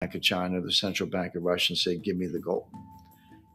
Bank of China, the central bank of Russia, and say, give me the gold.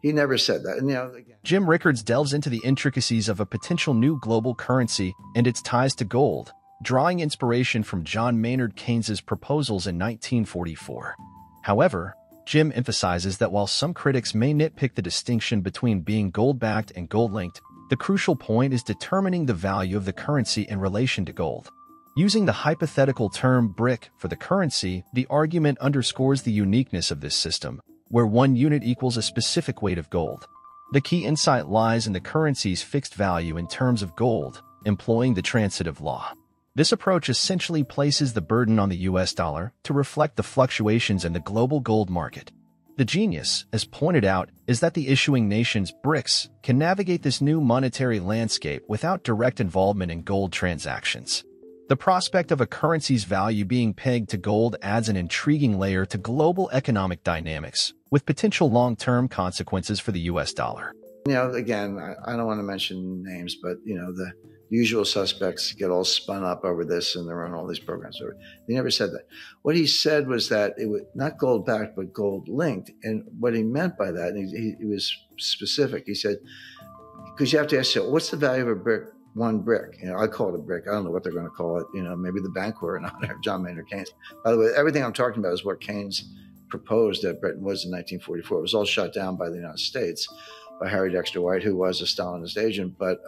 He never said that. And, again, Jim Rickards delves into the intricacies of a potential new global currency and its ties to gold, drawing inspiration from John Maynard Keynes's proposals in 1944. However, Jim emphasizes that while some critics may nitpick the distinction between being gold-backed and gold-linked, the crucial point is determining the value of the currency in relation to gold. Using the hypothetical term brick for the currency, the argument underscores the uniqueness of this system, where one unit equals a specific weight of gold. The key insight lies in the currency's fixed value in terms of gold, employing the transitive law. This approach essentially places the burden on the US dollar to reflect the fluctuations in the global gold market. The genius, as pointed out, is that the issuing nations, Brics, can navigate this new monetary landscape without direct involvement in gold transactions. The prospect of a currency's value being pegged to gold adds an intriguing layer to global economic dynamics, with potential long-term consequences for the US dollar. Again, I don't want to mention names, but, the usual suspects get all spun up over this and they're on all these programs. He never said that. What he said was that it was not gold-backed, but gold-linked. And what he meant by that, and he was specific, he said, because you have to ask yourself, what's the value of a brick? One brick. I call it a brick. I don't know what they're going to call it. Maybe the Bancorp in honor of John Maynard Keynes. By the way, everything I'm talking about is what Keynes proposed at Bretton Woods in 1944. It was all shot down by the United States, by Harry Dexter White, who was a Stalinist agent. But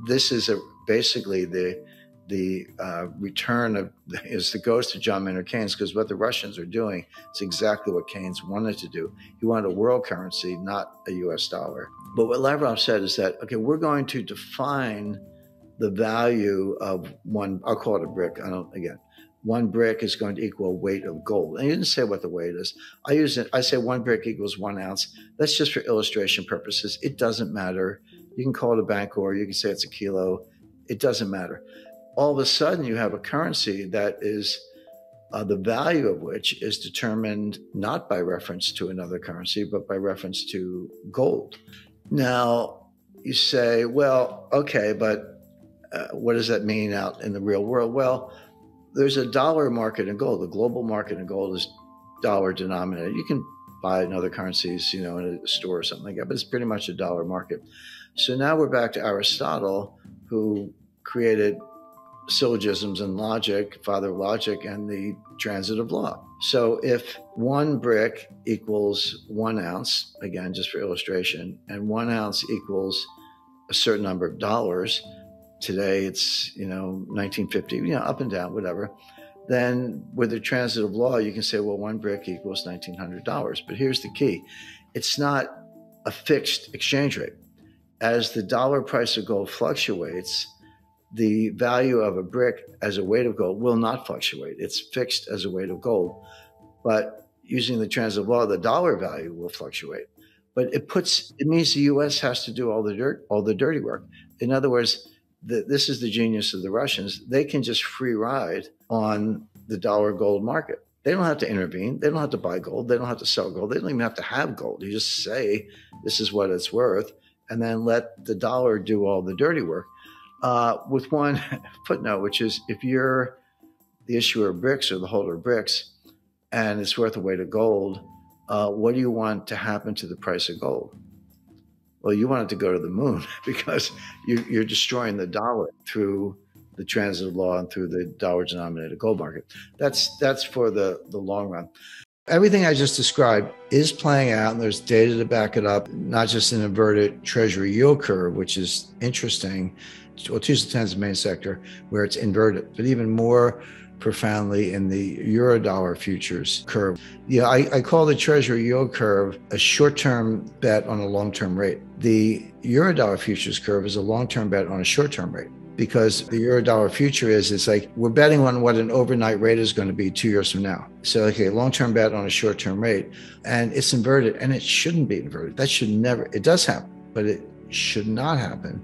this is basically the return of is the ghost of John Maynard Keynes, because what the Russians are doing is exactly what Keynes wanted to do. He wanted a world currency, not a US dollar. But what Lavrov said is that, okay, we're going to define the value of one, I'll call it a brick. One brick is going to equal a weight of gold. And he didn't say what the weight is. I say one brick equals 1 ounce. That's just for illustration purposes. It doesn't matter. You can call it a Bancorp, you can say it's a kilo. It doesn't matter. All of a sudden, you have a currency that is the value of which is determined not by reference to another currency, but by reference to gold. Now, you say, well, okay, but what does that mean out in the real world? Well, there's a dollar market in gold. The global market in gold is dollar denominated. You can buy in other currencies, in a store or something like that, but it's pretty much a dollar market. So now we're back to Aristotle, who created syllogisms and logic, father of logic, and the transitive law. So if one brick equals 1 ounce, again, just for illustration, and 1 ounce equals a certain number of dollars, today it's, 1950, up and down, whatever, then with the transitive law, you can say, well, one brick equals $1,900. But here's the key. It's not a fixed exchange rate. As the dollar price of gold fluctuates, the value of a brick as a weight of gold will not fluctuate. It's fixed as a weight of gold. But using the transitive law, the dollar value will fluctuate. But it means the U.S. has to do all the dirty work. In other words, this is the genius of the Russians. They can just free ride on the dollar gold market. They don't have to intervene. They don't have to buy gold. They don't have to sell gold. They don't even have to have gold. You just say, this is what it's worth, and then let the dollar do all the dirty work. With one footnote, which is if you're the issuer of Brics or the holder of Brics, and it's worth a weight of gold, what do you want to happen to the price of gold? Well, you want it to go to the moon because you're destroying the dollar through the transitive law and through the dollar-denominated gold market. That's for the long run. Everything I just described is playing out, and there's data to back it up, not just an inverted treasury yield curve, which is interesting. Well, Tuesday 10 is the main sector where it's inverted, but even more profoundly in the Eurodollar futures curve. I call the treasury yield curve a short-term bet on a long-term rate. The Eurodollar futures curve is a long-term bet on a short-term rate, because the Eurodollar future it's like we're betting on what an overnight rate is going to be 2 years from now. So, okay, long-term bet on a short-term rate, and it's inverted, and it shouldn't be inverted. That should never, it does happen, but it should not happen.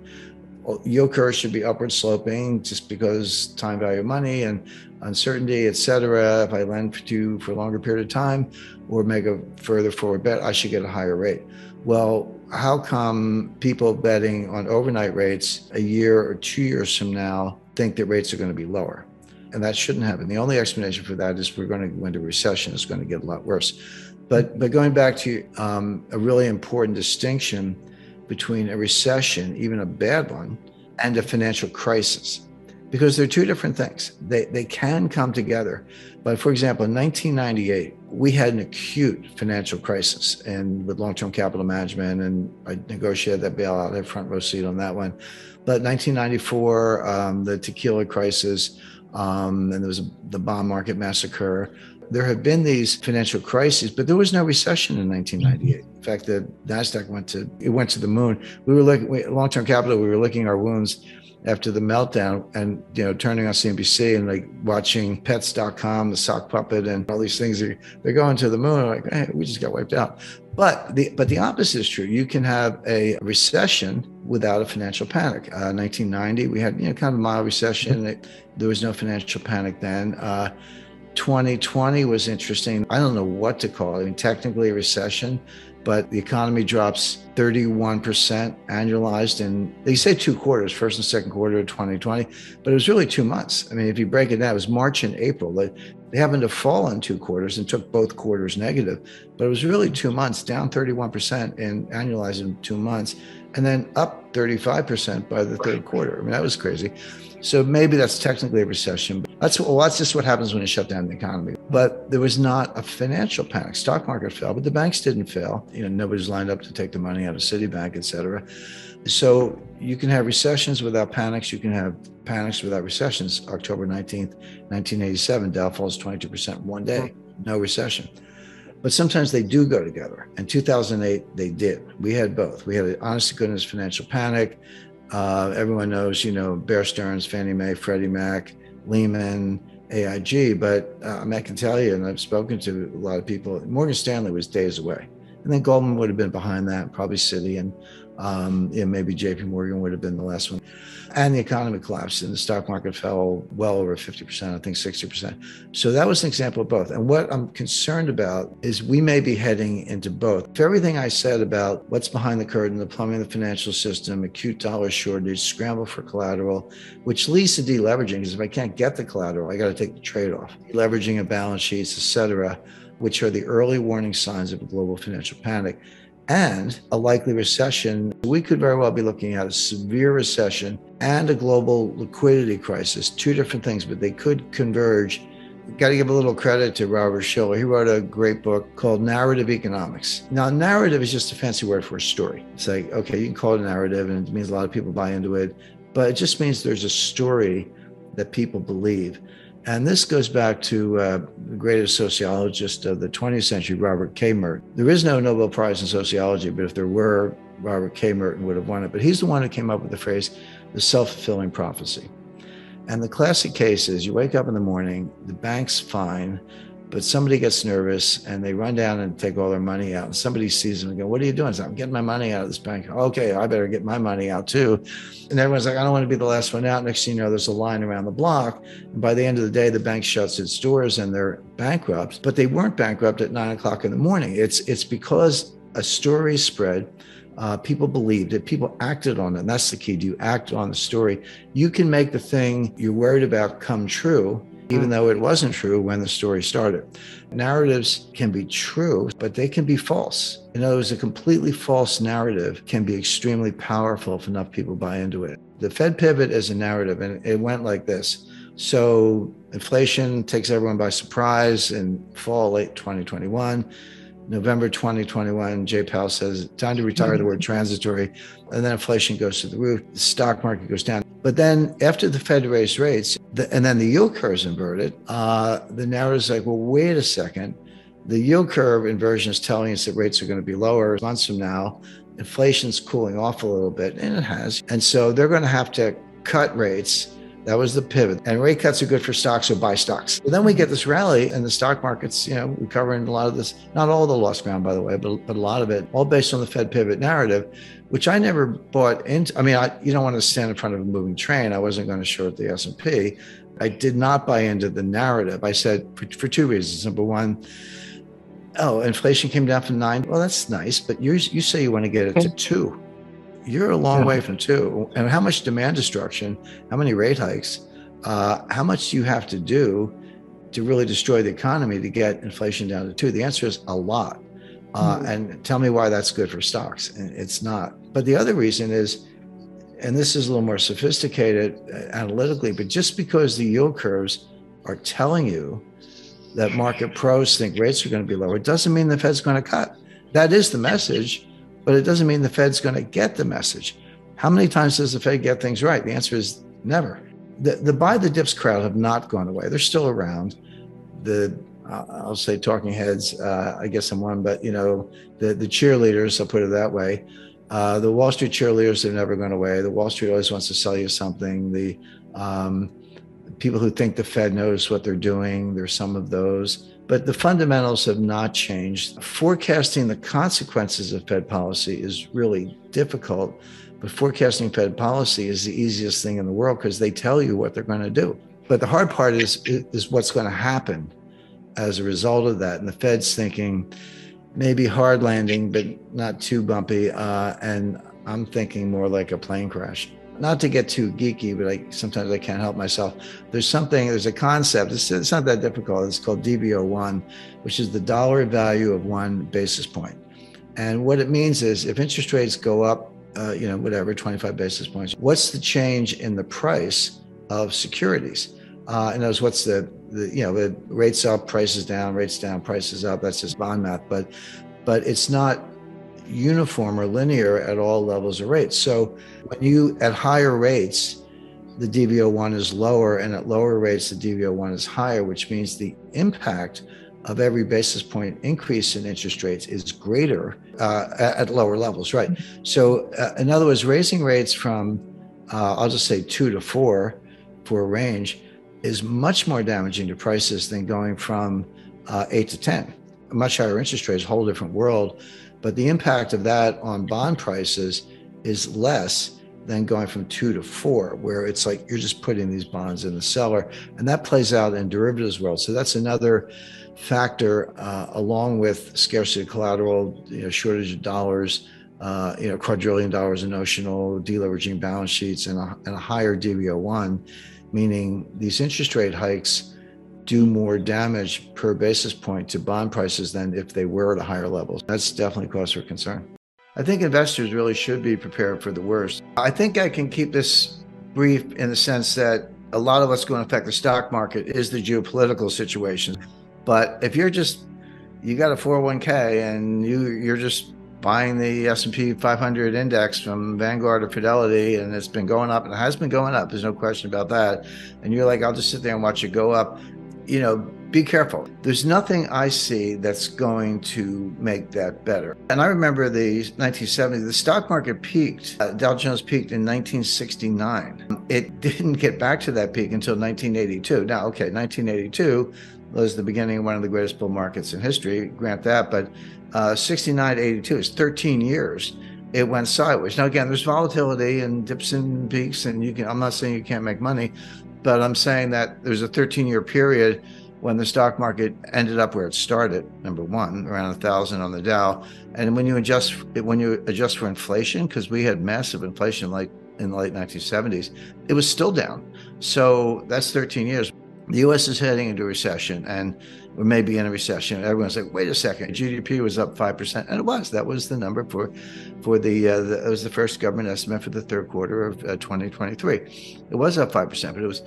Yield curve should be upward sloping just because time value of money and uncertainty, et cetera. If I lend to you for a longer period of time or make a further forward bet, I should get a higher rate. Well, how come people betting on overnight rates a year or 2 years from now think that rates are going to be lower? and that shouldn't happen. The only explanation for that is we're going to go into recession. It's going to get a lot worse. But going back to a really important distinction between a recession, even a bad one, and a financial crisis, because they're two different things. They can come together. But for example, in 1998, we had an acute financial crisis, and with long-term capital management, and I negotiated that bailout. I had front row seat on that one. But 1994, the tequila crisis, and there was the bond market massacre. There have been these financial crises, but there was no recession in 1998. In fact, the NASDAQ went to the moon. We were looking, long-term capital, we were licking our wounds after the meltdown, and turning on CNBC and like watching pets.com, the sock puppet, and all these things. They're going to the moon. We're like, hey, we just got wiped out. But the opposite is true. You can have a recession without a financial panic. 1990, we had kind of a mild recession. There was no financial panic then. 2020 was interesting. I don't know what to call it. I mean, technically a recession, but the economy drops 31% annualized. And they say 2 quarters, first and second quarter of 2020, but it was really 2 months. I mean, if you break it down, it was March and April. They happened to fall in 2 quarters and took both quarters negative, but it was really 2 months, down 31% and annualized in 2 months, and then up 35% by the third quarter. I mean, that was crazy. So maybe that's technically a recession. But that's just what happens when you shut down the economy. But there was not a financial panic. Stock market fell, but the banks didn't fail. Nobody's lined up to take the money out of Citibank, et cetera. So you can have recessions without panics. You can have panics without recessions. October 19th, 1987, Dow falls 22% in one day. No recession. But sometimes they do go together. In 2008, they did. We had both. We had an honest to goodness financial panic. Everyone knows, Bear Stearns, Fannie Mae, Freddie Mac, Lehman, AIG. But I can tell you, and I've spoken to a lot of people, Morgan Stanley was days away. And then Goldman would have been behind that, probably Citi, and maybe JP Morgan would have been the last one. And the economy collapsed and the stock market fell well over 50%, I think 60%. So that was an example of both. And what I'm concerned about is we may be heading into both. For everything I said about what's behind the curtain, the plumbing of the financial system, acute dollar shortage, scramble for collateral, which leads to deleveraging, because if I can't get the collateral, I got to take the trade-off. Leveraging of balance sheets, et cetera, which are the early warning signs of a global financial panic, and a likely recession. We could very well be looking at a severe recession and a global liquidity crisis, 2 different things, but they could converge. Got to give a little credit to Robert Shiller. He wrote a great book called Narrative Economics. Now, narrative is just a fancy word for a story. It's like, okay, you can call it a narrative, and it means a lot of people buy into it, but it just means there's a story that people believe. And this goes back to the greatest sociologist of the 20th century, Robert K. Merton. There is no Nobel Prize in sociology, but if there were, Robert K. Merton would have won it. But he's the one who came up with the phrase, the self-fulfilling prophecy. And the classic case is you wake up in the morning, the bank's fine, but somebody gets nervous and they run down and take all their money out. And somebody sees them and go, what are you doing? So I'm getting my money out of this bank. Okay, I better get my money out too. And everyone's like, I don't want to be the last one out. Next thing you know, there's a line around the block. And by the end of the day, the bank shuts its doors and they're bankrupt. But they weren't bankrupt at 9 o'clock in the morning. It's because a story spread. People believed it. People acted on it. And that's the key. Do you act on the story? You can make the thing you're worried about come true, even though it wasn't true when the story started. Narratives can be true, but they can be false. In other words, a completely false narrative can be extremely powerful if enough people buy into it. The Fed pivot is a narrative, and it went like this. So inflation takes everyone by surprise in fall, late 2021. November 2021, Jay Powell says, time to retire the word transitory. And then inflation goes to the roof. The stock market goes down. But then after the Fed raised rates, and then the yield curve is inverted, the narrative is like, well, wait a second. The yield curve inversion is telling us that rates are going to be lower months from now. Inflation's cooling off a little bit, and it has. And so they're going to have to cut rates. That was the pivot. And rate cuts are good for stocks, so buy stocks. But then we get this rally, and the stock market's, recovering a lot of this, not all the lost ground, by the way, but a lot of it, all based on the Fed pivot narrative, which I never bought into. I mean, you don't want to stand in front of a moving train. I wasn't going to short the S&P. I did not buy into the narrative. I said for 2 reasons. Number one, inflation came down from 9. Well, that's nice, but you say you want to get it to 2. You're a long way from 2. And how much demand destruction, how many rate hikes how much do you have to do to really destroy the economy to get inflation down to 2? The answer is a lot. And tell me why that's good for stocks. And it's not. But the other reason is, and this is a little more sophisticated analytically, but just because the yield curves are telling you that market pros think rates are going to be lower, it doesn't mean the Fed's going to cut. That is the message, but it doesn't mean the Fed's going to get the message. How many times does the Fed get things right? The answer is never. The buy the dips crowd have not gone away. They're still around. I'll say talking heads, I guess I'm one, but the cheerleaders, I'll put it that way. The Wall Street cheerleaders have never gone away. The Wall Street always wants to sell you something. The people who think the Fed knows what they're doing, there's some of those. But the fundamentals have not changed. Forecasting the consequences of Fed policy is really difficult, but forecasting Fed policy is the easiest thing in the world because they tell you what they're going to do. But the hard part is what's going to happen as a result of that. And the Fed's thinking maybe hard landing, but not too bumpy. And I'm thinking more like a plane crash. Not to get too geeky, but sometimes I can't help myself. There's a concept, it's not that difficult. It's called DV01, which is the dollar value of 1 basis point. And what it means is if interest rates go up, 25 basis points, what's the change in the price of securities? In other words, what's the rates up, prices down, rates down, prices up. That's just bond math, but it's not uniform or linear at all levels of rates. So when you at higher rates, the DV01 is lower, and at lower rates, the DV01 is higher, which means the impact of every basis point increase in interest rates is greater at lower levels, right? So in other words, raising rates from, I'll just say 2 to 4 for a range is much more damaging to prices than going from 8 to 10. Much higher interest rates, a whole different world. But the impact of that on bond prices is less than going from 2 to 4, where it's like you're just putting these bonds in the cellar. And that plays out in derivatives world. So that's another factor, along with scarcity of collateral, shortage of dollars, quadrillion dollars in notional, deleveraging balance sheets, and a higher DV01, meaning these interest rate hikes do more damage per basis point to bond prices than if they were at a higher level. That's definitely cause for concern. I think investors really should be prepared for the worst. I think I can keep this brief in the sense that a lot of what's going to affect the stock market is the geopolitical situation. But if you got a 401k and you're just buying the S&P 500 index from Vanguard or Fidelity, and it's been going up, and it has been going up, there's no question about that, and you're like, I'll just sit there and watch it go up, be careful. There's nothing I see that's going to make that better. And I remember the 1970s, the stock market peaked, Dow Jones peaked in 1969. It didn't get back to that peak until 1982. Now, okay, 1982 was the beginning of one of the greatest bull markets in history, grant that, but 69 to 82 is 13 years. It went sideways. Now, again, there's volatility and dips and peaks, and I'm not saying you can't make money, but I'm saying that there's a 13-year period when the stock market ended up where it started, number one, around 1,000 on the Dow. And when you adjust for inflation, because we had massive inflation like in the late 1970s, it was still down. So that's 13 years. The U.S. is heading into recession, and we may be in a recession. Everyone's like, wait a second, GDP was up 5%. And it was. That was the number it was the first government estimate for the third quarter of 2023. It was up 5%, but it was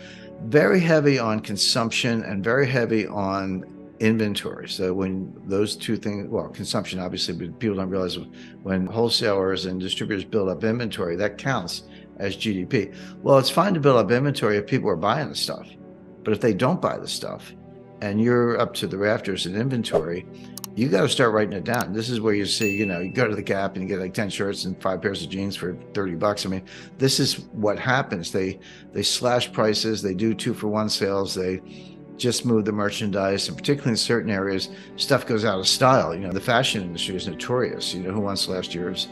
very heavy on consumption and very heavy on inventory. So when those two things, well, consumption, obviously, but people don't realize when wholesalers and distributors build up inventory, that counts as GDP. Well, it's fine to build up inventory if people are buying the stuff. But if they don't buy the stuff and you're up to the rafters in inventory, you got to start writing it down. This is where you see, you go to the Gap and you get like 10 shirts and 5 pairs of jeans for $30. I mean, this is what happens. They slash prices. They do 2-for-1 sales. They just move the merchandise, and particularly in certain areas, stuff goes out of style. The fashion industry is notorious. Who wants last year's,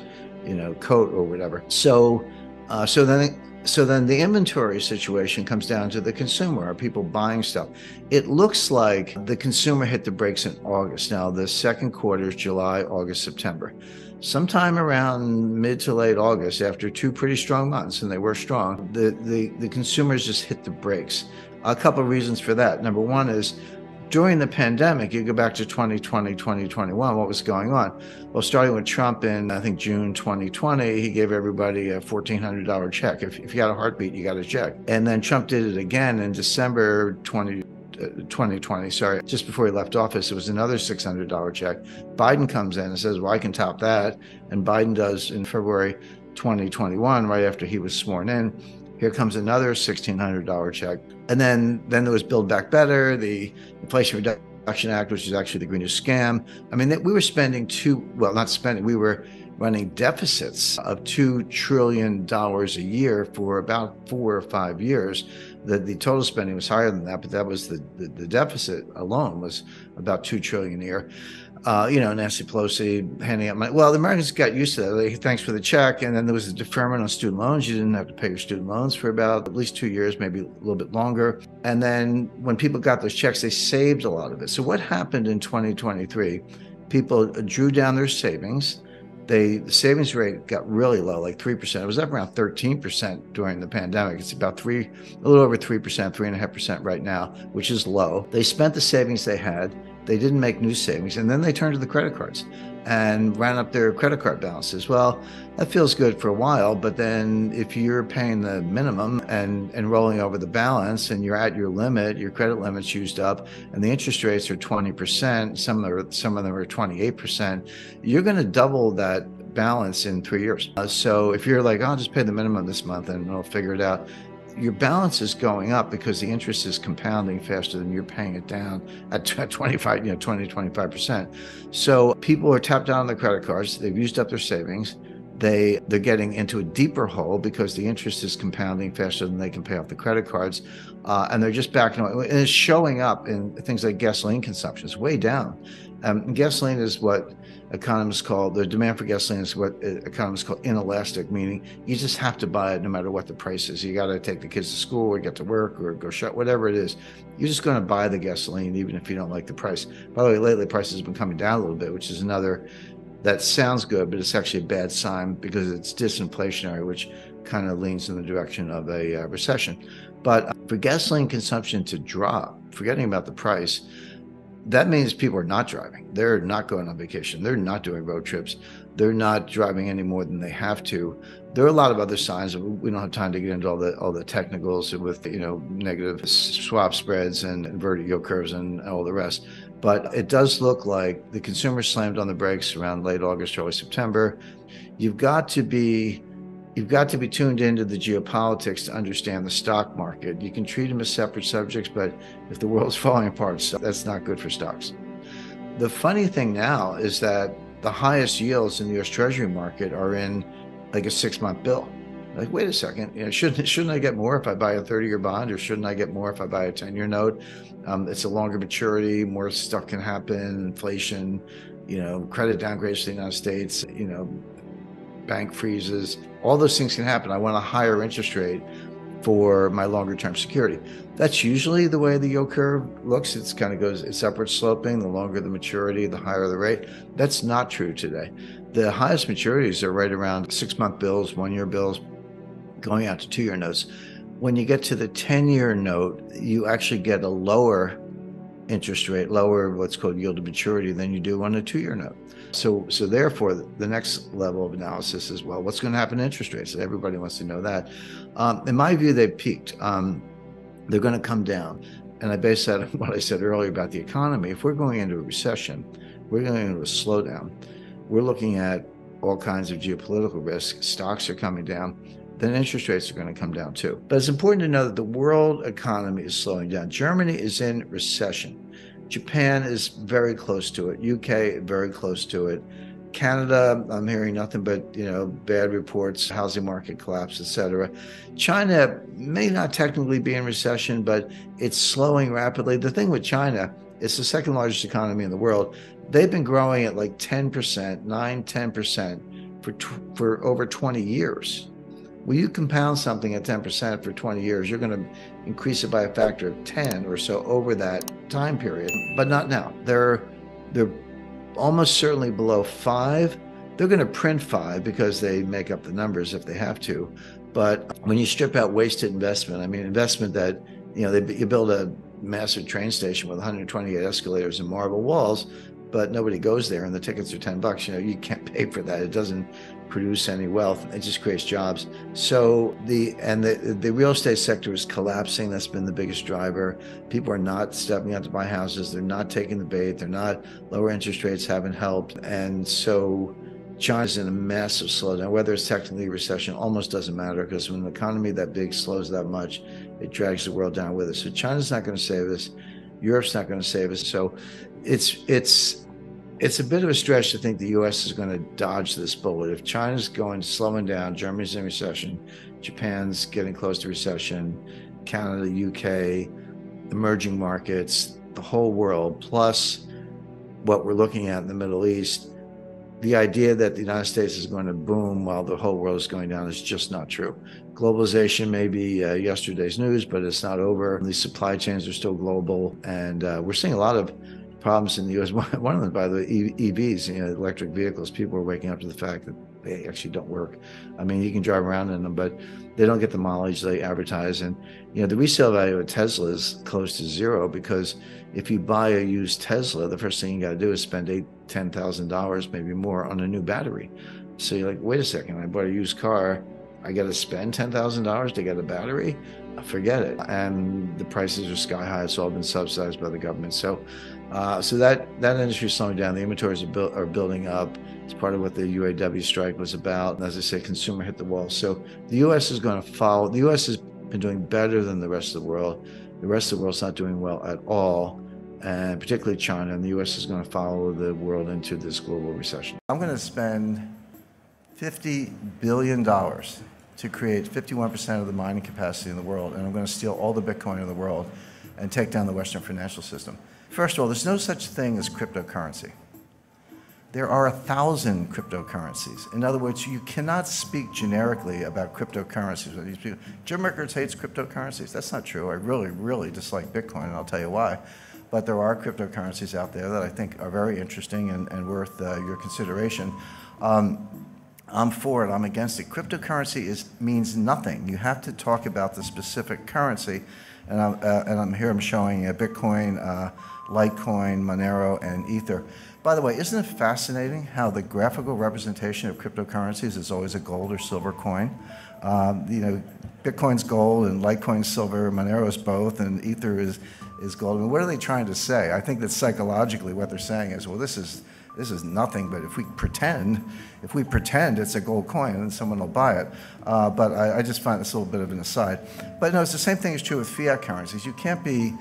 coat or whatever. So then So then the inventory situation comes down to the consumer. Are people buying stuff? It looks like the consumer hit the brakes in August. Now, the second quarter is July, August, September. Sometime around mid to late August, after two pretty strong months, and they were strong, the consumers just hit the brakes. A couple of reasons for that. Number one is during the pandemic, you go back to 2020, 2021, what was going on? Well, starting with Trump in, I think, June 2020, he gave everybody a $1,400 check. If you got a heartbeat, you got a check. And then Trump did it again in December 2020, sorry, just before he left office. It was another $600 check. Biden comes in and says, well, I can top that. And Biden does in February 2021, right after he was sworn in. Here comes another $1,600 check. And then there was Build Back Better, the Inflation Reduction Act, which is actually the Green New Scam. I mean, we were spending we were running deficits of $2 trillion a year for about 4 or 5 years. The total spending was higher than that, but that was the deficit alone was about $2 trillion a year. Nancy Pelosi handing out money. Well, the Americans got used to that. Like, thanks for the check. And then there was a deferment on student loans. You didn't have to pay your student loans for about at least 2 years, maybe a little bit longer. And then when people got those checks, they saved a lot of it. So what happened in 2023? People drew down their savings. The savings rate got really low, like 3%. It was up around 13% during the pandemic. It's about a little over 3%, 3.5% right now, which is low. They spent the savings they had. They didn't make new savings. And then they turned to the credit cards and ran up their credit card balances. Well, that feels good for a while, but then if you're paying the minimum and rolling over the balance and you're at your limit, your credit limit's used up, and the interest rates are 20%, some of them are 28%, you're going to double that balance in 3 years. So if you're like, I'll just pay the minimum this month and I'll figure it out, your balance is going up because the interest is compounding faster than you're paying it down at 25, 25%. So people are tapped out on their credit cards. They've used up their savings. They're getting into a deeper hole because the interest is compounding faster than they can pay off the credit cards. And they're just backing away. And it's showing up in things like gasoline consumption. It's way down. Gasoline is what economists call, the demand for gasoline is what economists call inelastic, meaning you just have to buy it no matter what the price is. You got to take the kids to school or get to work or go shop, whatever it is. You're just going to buy the gasoline even if you don't like the price. By the way, lately prices have been coming down a little bit, which is that sounds good, but it's actually a bad sign because it's disinflationary, which kind of leans in the direction of a recession. But for gasoline consumption to drop, forgetting about the price, that means people are not driving. They're not going on vacation. They're not doing road trips. They're not driving any more than they have to. There are a lot of other signs. We don't have time to get into all the technicals with negative swap spreads and inverted yield curves and all the rest. But it does look like the consumer slammed on the brakes around late August, early September. You've got to be tuned into the geopolitics to understand the stock market. You can treat them as separate subjects, but if the world's falling apart, that's not good for stocks. The funny thing now is that the highest yields in the U.S. Treasury market are in like a 6-month bill. Like, wait a second, shouldn't I get more if I buy a 30-year bond, or shouldn't I get more if I buy a 10-year note? It's a longer maturity, more stuff can happen, inflation, credit downgrades to the United States, bank freezes, all those things can happen. I want a higher interest rate for my longer term security. That's usually the way the yield curve looks. It's upward sloping. The longer the maturity, the higher the rate. That's not true today. The highest maturities are right around 6-month bills, 1-year bills, going out to 2-year notes. When you get to the 10-year note, you actually get a lower interest rate, lower what's called yield to maturity than you do on a 2-year note. So therefore, the next level of analysis is, well, what's going to happen to interest rates? Everybody wants to know that. In my view, they've peaked. They're going to come down. And I base that on what I said earlier about the economy. If we're going into a recession, we're going into a slowdown, we're looking at all kinds of geopolitical risks, stocks are coming down, then interest rates are going to come down too. But it's important to know that the world economy is slowing down. Germany is in recession. Japan is very close to it. UK, very close to it. Canada, I'm hearing nothing but, bad reports, housing market collapse, etc. China may not technically be in recession, but it's slowing rapidly. The thing with China, it's the second largest economy in the world. They've been growing at like 10%, 10% for over 20 years. When you compound something at 10% for 20 years, you're going to increase it by a factor of 10 or so over that time period, but not now. They're almost certainly below 5. They're going to print 5 because they make up the numbers if they have to. But when you strip out wasted investment, I mean, investment that, you build a massive train station with 128 escalators and marble walls, but nobody goes there and the tickets are $10. You can't pay for that. It doesn't produce any wealth. It just creates jobs. So the real estate sector is collapsing. That's been the biggest driver. People are not stepping out to buy houses. They're not taking the bait. Lower interest rates haven't helped. And so China's in a massive slowdown. Whether it's technically a recession almost doesn't matter, because when an economy that big slows that much, it drags the world down with it. So China's not going to save us. Europe's not going to save us. So it's a bit of a stretch to think the U.S. is going to dodge this bullet. If China's slowing down, Germany's in recession, Japan's getting close to recession, Canada, UK, emerging markets, the whole world, plus what we're looking at in the Middle East, the idea that the United States is going to boom while the whole world is going down is just not true. Globalization may be yesterday's news, but it's not over. These supply chains are still global, and we're seeing a lot of problems in the U.S. One of them, by the way, EVs, electric vehicles. People are waking up to the fact that they actually don't work. I mean, you can drive around in them, but they don't get the mileage they advertise. And, the resale value of a Tesla is close to zero, because if you buy a used Tesla, the first thing you got to do is spend $10,000, maybe more, on a new battery. So you're like, wait a second, I bought a used car. I got to spend $10,000 to get a battery? Forget it. And the prices are sky high. It's all been subsidized by the government. So that industry is slowing down. The inventories are building up. It's part of what the UAW strike was about. And as I say, consumer hit the wall. So the U.S. is going to follow. The U.S. has been doing better than the rest of the world. The rest of the world's not doing well at all, and particularly China. And the U.S. is going to follow the world into this global recession. I'm going to spend $50 billion to create 51% of the mining capacity in the world, and I'm going to steal all the Bitcoin in the world and take down the Western financial system. First of all, there's no such thing as cryptocurrency. There are 1,000 cryptocurrencies. In other words, you cannot speak generically about cryptocurrencies. These people, Jim Rickards hates cryptocurrencies. That's not true. I really, really dislike Bitcoin, and I'll tell you why. But there are cryptocurrencies out there that I think are very interesting and worth your consideration. I'm for it. I'm against it. Cryptocurrency means nothing. You have to talk about the specific currency, and I'm showing Bitcoin, Litecoin, Monero, and Ether. By the way, isn't it fascinating how the graphical representation of cryptocurrencies is always a gold or silver coin? Bitcoin's gold and Litecoin's silver, Monero's both, and Ether is gold. I mean, what are they trying to say? I think that psychologically what they're saying is, well, this is nothing, but if we pretend it's a gold coin, then someone will buy it. But I just find this a little bit of an aside. But no, it's the same thing is true with fiat currencies. You can't be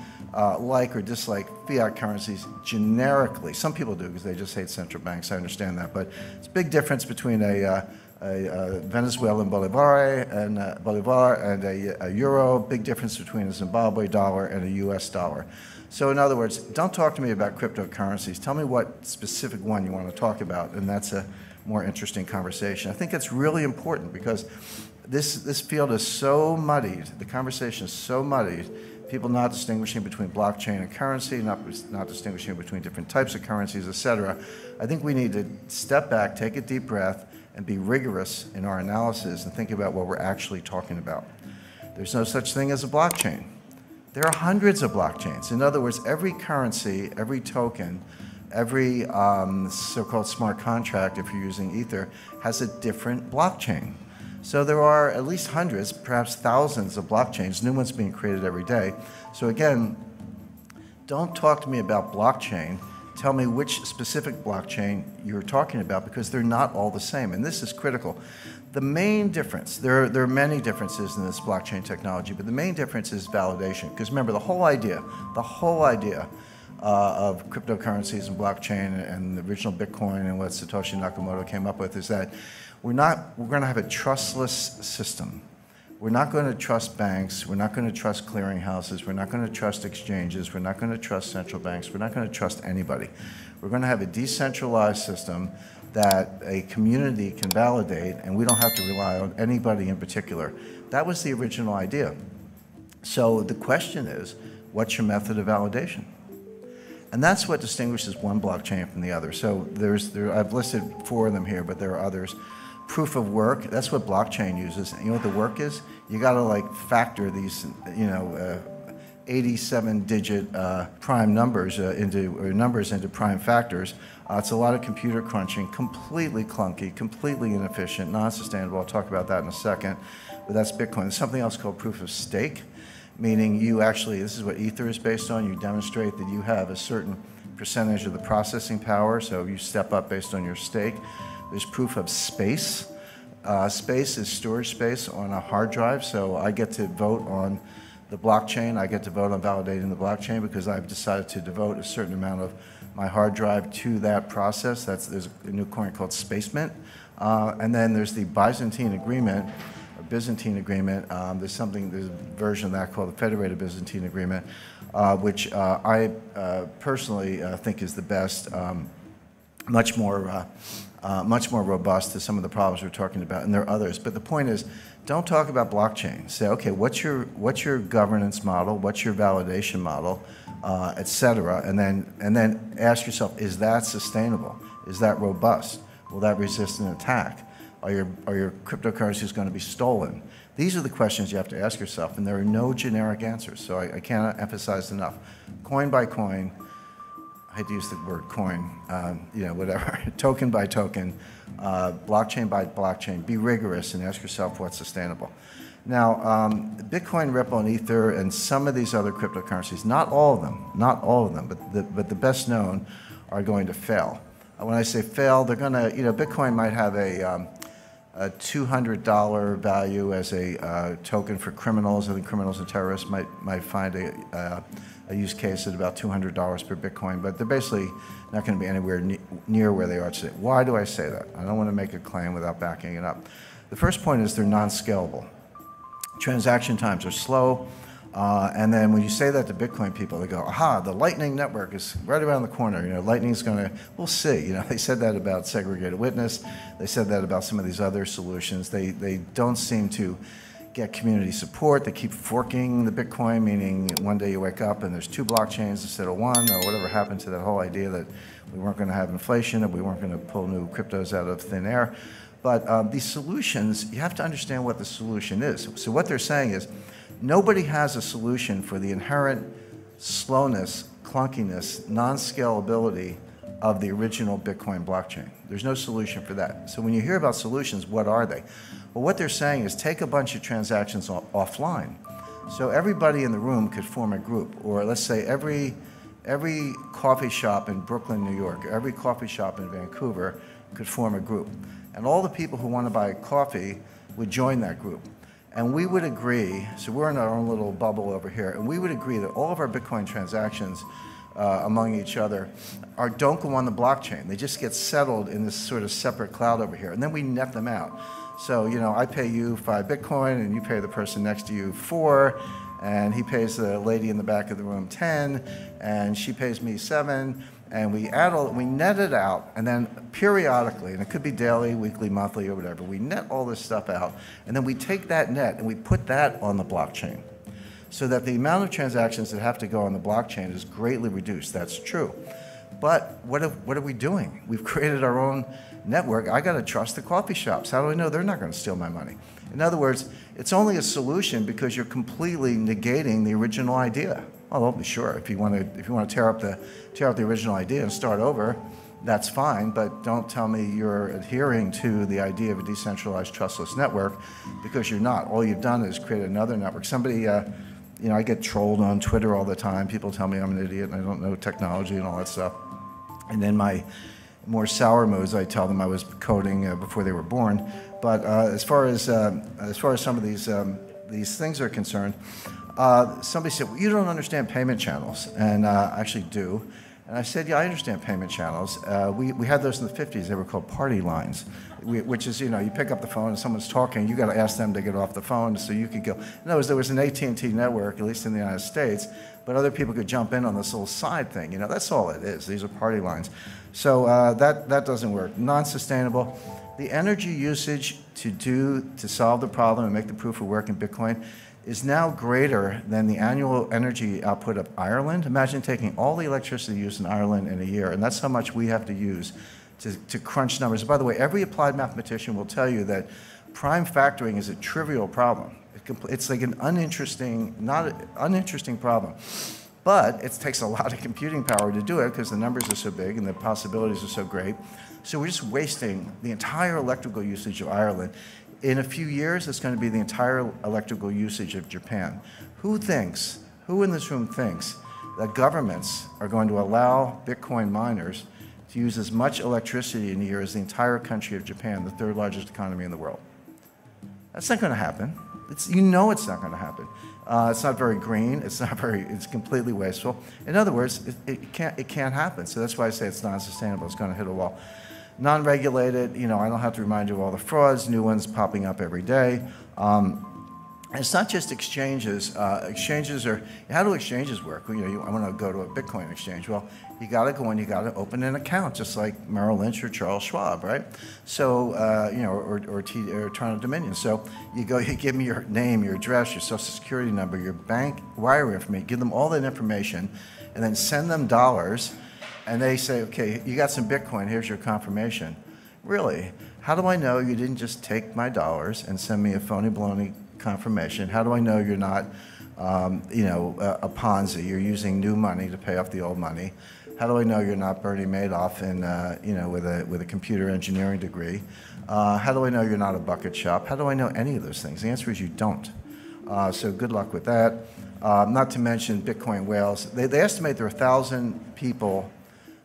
like or dislike fiat currencies generically. Some people do because they just hate central banks. I understand that. But it's a big difference between a Venezuelan bolivar and a euro. Big difference between a Zimbabwe dollar and a U.S. dollar. So in other words, don't talk to me about cryptocurrencies. Tell me what specific one you want to talk about, and that's a more interesting conversation. I think it's really important because this field is so muddied, the conversation is so muddied, people not distinguishing between blockchain and currency, not distinguishing between different types of currencies, et cetera. I think we need to step back, take a deep breath, and be rigorous in our analysis and think about what we're actually talking about. There's no such thing as a blockchain. There are hundreds of blockchains. In other words, every currency, every token, every so-called smart contract, if you're using Ether, has a different blockchain. So there are at least hundreds, perhaps thousands of blockchains, new ones being created every day. So again, don't talk to me about blockchain. Tell me which specific blockchain you're talking about, because they're not all the same, and this is critical. The main difference, there are many differences in this blockchain technology, but the main difference is validation. Because remember, the whole idea of cryptocurrencies and blockchain and the original Bitcoin and what Satoshi Nakamoto came up with is that we're going to have a trustless system. We're not going to trust banks. We're not going to trust clearinghouses. We're not going to trust exchanges. We're not going to trust central banks. We're not going to trust anybody. We're going to have a decentralized system that a community can validate, and we don't have to rely on anybody in particular. That was the original idea. So the question is, what's your method of validation? And that's what distinguishes one blockchain from the other. So I've listed 4 of them here, but there are others. Proof of work, that's what blockchain uses. And you know what the work is? You got to like factor these, 87-digit prime numbers into prime factors. It's a lot of computer crunching, completely clunky, completely inefficient, non-sustainable. I'll talk about that in a second, but that's Bitcoin. There's something else called proof of stake, meaning you actually, this is what Ether is based on, you demonstrate that you have a certain percentage of the processing power, so you step up based on your stake. There's proof of space. Space is storage space on a hard drive, so I get to vote on the blockchain. I get to vote on validating the blockchain because I've decided to devote a certain amount of my hard drive to that process. There's a new coin called Space Mint. And then there's the Byzantine Agreement, or Byzantine Agreement. There's a version of that called the Federated Byzantine Agreement, which I personally think is the best, much more robust to some of the problems we're talking about, and there are others. But the point is, don't talk about blockchain. Say, okay, what's your governance model? What's your validation model, et cetera? And then ask yourself, is that sustainable? Is that robust? Will that resist an attack? Are your cryptocurrencies going to be stolen? These are the questions you have to ask yourself, and there are no generic answers. So I cannot emphasize enough. Coin by coin. I hate to use the word coin, whatever, token by token, blockchain by blockchain. Be rigorous and ask yourself what's sustainable. Now, Bitcoin, Ripple, and Ether, and some of these other cryptocurrencies, not all of them, but the best known are going to fail. When I say fail, they're going to, Bitcoin might have a $200 value as a token for criminals. I think criminals and terrorists might find a use case at about $200 per Bitcoin, but they're basically not going to be anywhere near where they are today. Why do I say that? I don't want to make a claim without backing it up. The first point is they're non-scalable. Transaction times are slow, and then when you say that to Bitcoin people, they go, aha, the Lightning Network is right around the corner. Lightning's going to, we'll see. They said that about segregated witness. They said that about some of these other solutions. They don't seem to get community support. They keep forking the Bitcoin, meaning one day you wake up and there's 2 blockchains instead of 1, or whatever happened to that whole idea that we weren't going to have inflation and we weren't going to pull new cryptos out of thin air. But these solutions, you have to understand what the solution is. So what they're saying is nobody has a solution for the inherent slowness, clunkiness, non-scalability of the original Bitcoin blockchain. There's no solution for that. So when you hear about solutions, what are they? Well, what they're saying is take a bunch of transactions offline. So everybody in the room could form a group, or let's say every coffee shop in Brooklyn, New York, or every coffee shop in Vancouver could form a group. And all the people who want to buy coffee would join that group. And we would agree, so we're in our own little bubble over here, and we would agree that all of our Bitcoin transactions among each other don't go on the blockchain. They just get settled in this sort of separate cloud over here, and then we net them out. So, I pay you 5 Bitcoin, and you pay the person next to you 4, and he pays the lady in the back of the room 10, and she pays me 7, and we net it out, and then periodically, and it could be daily, weekly, monthly, or whatever, we net all this stuff out, and then we take that net and we put that on the blockchain, so that the amount of transactions that have to go on the blockchain is greatly reduced. That's true. But what are we doing? We've created our own network. I got to trust the coffee shops. How do I know they're not going to steal my money? In other words, it's only a solution because you're completely negating the original idea. Oh, sure. If you want to tear up the original idea and start over, that's fine. But don't tell me you're adhering to the idea of a decentralized, trustless network, because you're not. All you've done is create another network. Somebody. I get trolled on Twitter all the time. People tell me I'm an idiot and I don't know technology and all that stuff. And in my more sour moods, I tell them I was coding before they were born. But as far as some of these things are concerned, somebody said, well, you don't understand payment channels. And I actually do. And I said, yeah, I understand payment channels. We had those in the 50s. They were called party lines, which is, you pick up the phone and someone's talking. You got to ask them to get off the phone so you could go. In other words, there was an AT&T network, at least in the United States, but other people could jump in on this little side thing. You know, that's all it is. These are party lines. So that doesn't work. Non-sustainable. The energy usage to solve the problem and make the proof of work in Bitcoin is now greater than the annual energy output of Ireland. Imagine taking all the electricity used in Ireland in a year, and that's how much we have to use to crunch numbers. By the way, every applied mathematician will tell you that prime factoring is a trivial problem. It's like an uninteresting problem. But it takes a lot of computing power to do it because the numbers are so big and the possibilities are so great. So we're just wasting the entire electrical usage of Ireland. In a few years, it's going to be the entire electrical usage of Japan. Who in this room thinks that governments are going to allow Bitcoin miners to use as much electricity in a year as the entire country of Japan, the third largest economy in the world? That's not going to happen. You know it's not going to happen. It's not very green. It's completely wasteful. In other words, it can't happen. So that's why I say it's non-sustainable. It's going to hit a wall. Non-regulated, you know, I don't have to remind you of all the frauds, new ones popping up every day. And it's not just exchanges. Exchanges are, how do exchanges work? You know, I want to go to a Bitcoin exchange. Well, you got to go in, you got to open an account, just like Merrill Lynch or Charles Schwab, right? So, you know, or Toronto Dominion. So you go, you give me your name, your address, your social security number, your bank wire information, give them all that information, and then send them dollars, and they say, okay, you got some Bitcoin, here's your confirmation. Really? How do I know you didn't just take my dollars and send me a phony baloney confirmation? How do I know you're not, you know, a Ponzi? You're using new money to pay off the old money. How do I know you're not Bernie Madoff in, you know, with a computer engineering degree? How do I know you're not a bucket shop? How do I know any of those things? The answer is you don't. So good luck with that. Not to mention Bitcoin whales. They estimate there are 1,000 people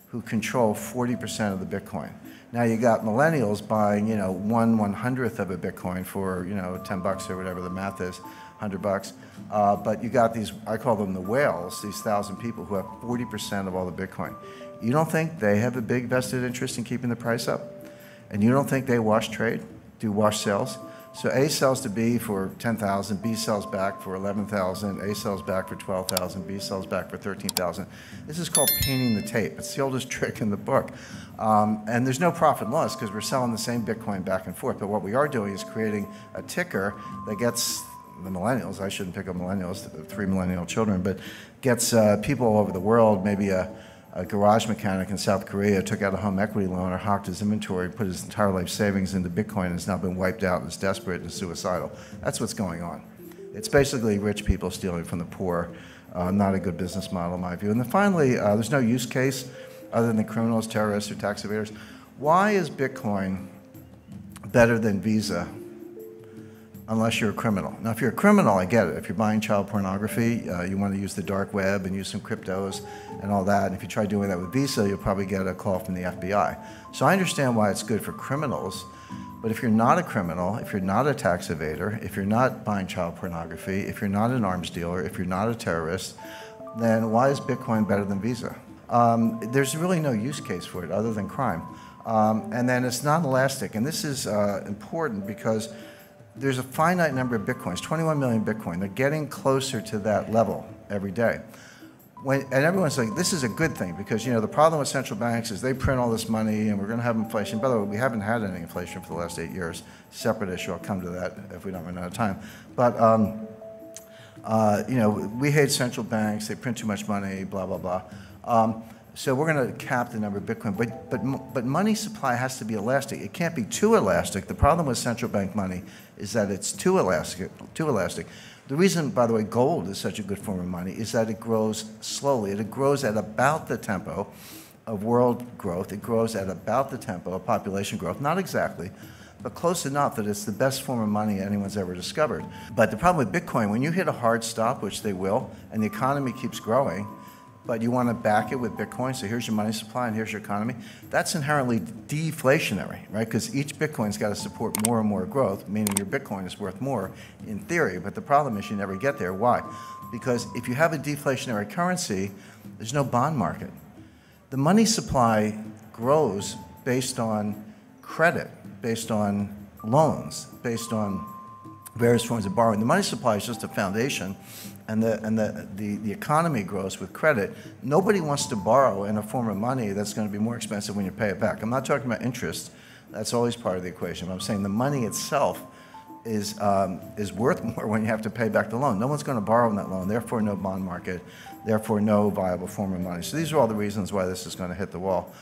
who control 40% of the Bitcoin. Now you got millennials buying, you know, 1/100th of a Bitcoin for, you know, $10 or whatever the math is, $100. But you got these, I call them the whales, these 1,000 people who have 40% of all the Bitcoin. You don't think they have a big vested interest in keeping the price up? And you don't think they wash trade, do wash sales? So A sells to B for 10,000, B sells back for 11,000, A sells back for 12,000, B sells back for 13,000. This is called painting the tape. It's the oldest trick in the book. And there's no profit and loss because we're selling the same Bitcoin back and forth. But what we are doing is creating a ticker that gets the millennials, I shouldn't pick up millennials, 3 millennial children, but gets people all over the world, maybe a garage mechanic in South Korea took out a home equity loan or hawked his inventory, put his entire life savings into Bitcoin and has now been wiped out and is desperate and suicidal. That's what's going on. It's basically rich people stealing from the poor. Not a good business model in my view. And then finally, there's no use case other than criminals, terrorists, or tax evaders. Why is Bitcoin better than Visa unless you're a criminal? Now, if you're a criminal, I get it. If you're buying child pornography, you want to use the dark web and use some cryptos and all that. And if you try doing that with Visa, you'll probably get a call from the FBI. So I understand why it's good for criminals. But if you're not a criminal, if you're not a tax evader, if you're not buying child pornography, if you're not an arms dealer, if you're not a terrorist, then why is Bitcoin better than Visa? There's really no use case for it other than crime. And then it's non-elastic. And this is important because there's a finite number of Bitcoins, 21 million Bitcoin. They're getting closer to that level every day. And everyone's like, this is a good thing because, you know, the problem with central banks is they print all this money and we're going to have inflation. By the way, we haven't had any inflation for the last 8 years. Separate issue. I'll come to that if we don't run out of time. But, you know, we hate central banks. They print too much money, blah, blah, blah. So we're going to cap the number of Bitcoin. But money supply has to be elastic. It can't be too elastic. The problem with central bank money is that it's too elastic. The reason, by the way, gold is such a good form of money is that it grows slowly. It grows at about the tempo of world growth. It grows at about the tempo of population growth. Not exactly, but close enough that it's the best form of money anyone's ever discovered. But the problem with Bitcoin, when you hit a hard stop, which they will, and the economy keeps growing, but you want to back it with Bitcoin, so here's your money supply and here's your economy, that's inherently deflationary, right? Because each Bitcoin's got to support more and more growth, meaning your Bitcoin is worth more in theory, but the problem is you never get there. Why? Because if you have a deflationary currency, there's no bond market. The money supply grows based on credit, based on loans, based on various forms of borrowing. The money supply is just a foundation, and the economy grows with credit, nobody wants to borrow in a form of money that's going to be more expensive when you pay it back. I'm not talking about interest. That's always part of the equation. But I'm saying the money itself is worth more when you have to pay back the loan. No one's going to borrow on that loan, therefore no bond market, therefore no viable form of money. So these are all the reasons why this is going to hit the wall.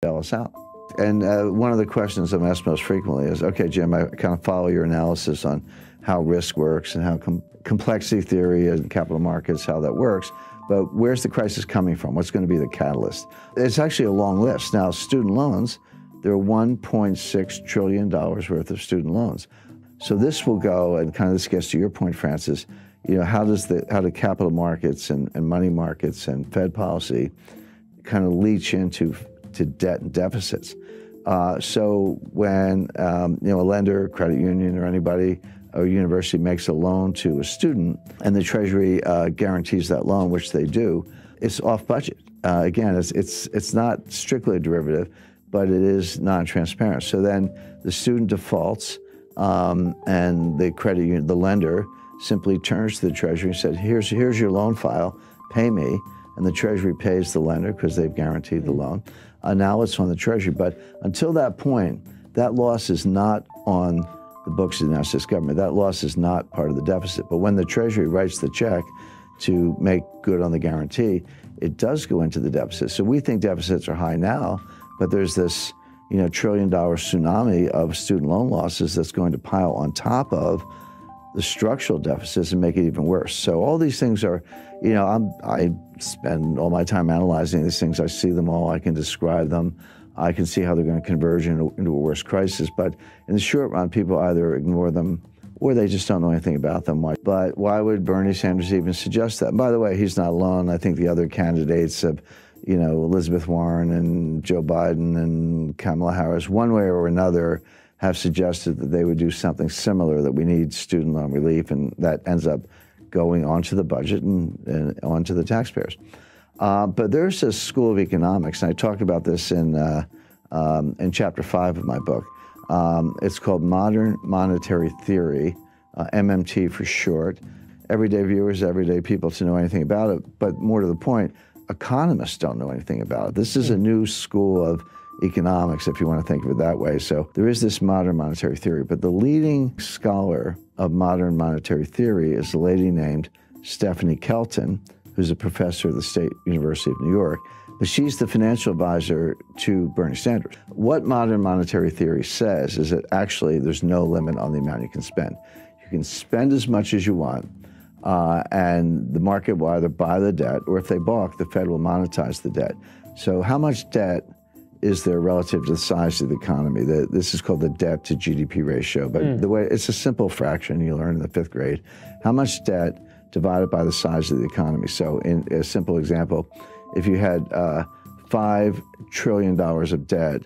Bail us out. And one of the questions I'm asked most frequently is, okay, Jim, I kind of follow your analysis on how risk works and how complexity theory and capital markets, how that works, but where's the crisis coming from? What's going to be the catalyst? It's actually a long list. Now, student loans, there are $1.6 trillion worth of student loans. So this will go, and kind of this gets to your point, Francis, you know, how do capital markets and money markets and Fed policy kind of leach into debt and deficits? So when you know, a lender, credit union, or anybody, or university makes a loan to a student, and the Treasury guarantees that loan, which they do, it's off budget. Again, it's not strictly a derivative, but it is non-transparent. So then the student defaults, and the credit union, the lender, simply turns to the Treasury and says, here's your loan file, pay me, and the Treasury pays the lender because they've guaranteed the loan. Now it's on the Treasury, but until that point, that loss is not on the books of the United States government. That loss is not part of the deficit. But when the Treasury writes the check to make good on the guarantee, it does go into the deficit. So we think deficits are high now, but there's this, you know, $1 trillion tsunami of student loan losses that's going to pile on top of the structural deficits and make it even worse. So all these things are, you know, I spend all my time analyzing these things. I see them all. I can describe them. I can see how they're going to converge into a worse crisis. But in the short run, people either ignore them or they just don't know anything about them. But why would Bernie Sanders even suggest that? And by the way, he's not alone. I think the other candidates of, you know, Elizabeth Warren and Joe Biden and Kamala Harris, one way or another, have suggested that they would do something similar, that we need student loan relief, and that ends up going onto the budget and onto the taxpayers. But there's a school of economics, and I talk about this in Chapter 5 of my book. It's called Modern Monetary Theory, MMT for short. Everyday viewers, everyday people to know anything about it, but more to the point, economists don't know anything about it. This is a new school of economics, if you want to think of it that way. So there is this modern monetary theory, but the leading scholar of modern monetary theory is a lady named Stephanie Kelton, who's a professor at the State University of New York, but she's the financial advisor to Bernie Sanders. What modern monetary theory says is that actually there's no limit on the amount you can spend. You can spend as much as you want, and the market will either buy the debt, or if they balk, the Fed will monetize the debt. So how much debt is there relative to the size of the economy? This is called the debt to GDP ratio, but the way it's a simple fraction you learn in the 5th grade. How much debt divided by the size of the economy? So in a simple example, if you had $5 trillion of debt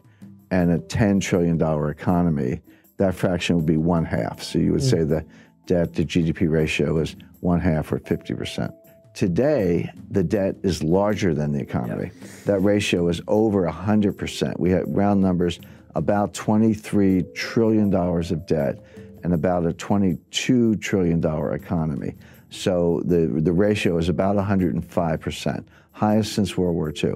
and a $10 trillion economy, that fraction would be 1/2. So you would say the debt to GDP ratio is 1/2 or 50%. Today, the debt is larger than the economy. Yep. That ratio is over 100%. We have round numbers, about $23 trillion of debt and about a $22 trillion economy. So the ratio is about 105%, highest since World War II.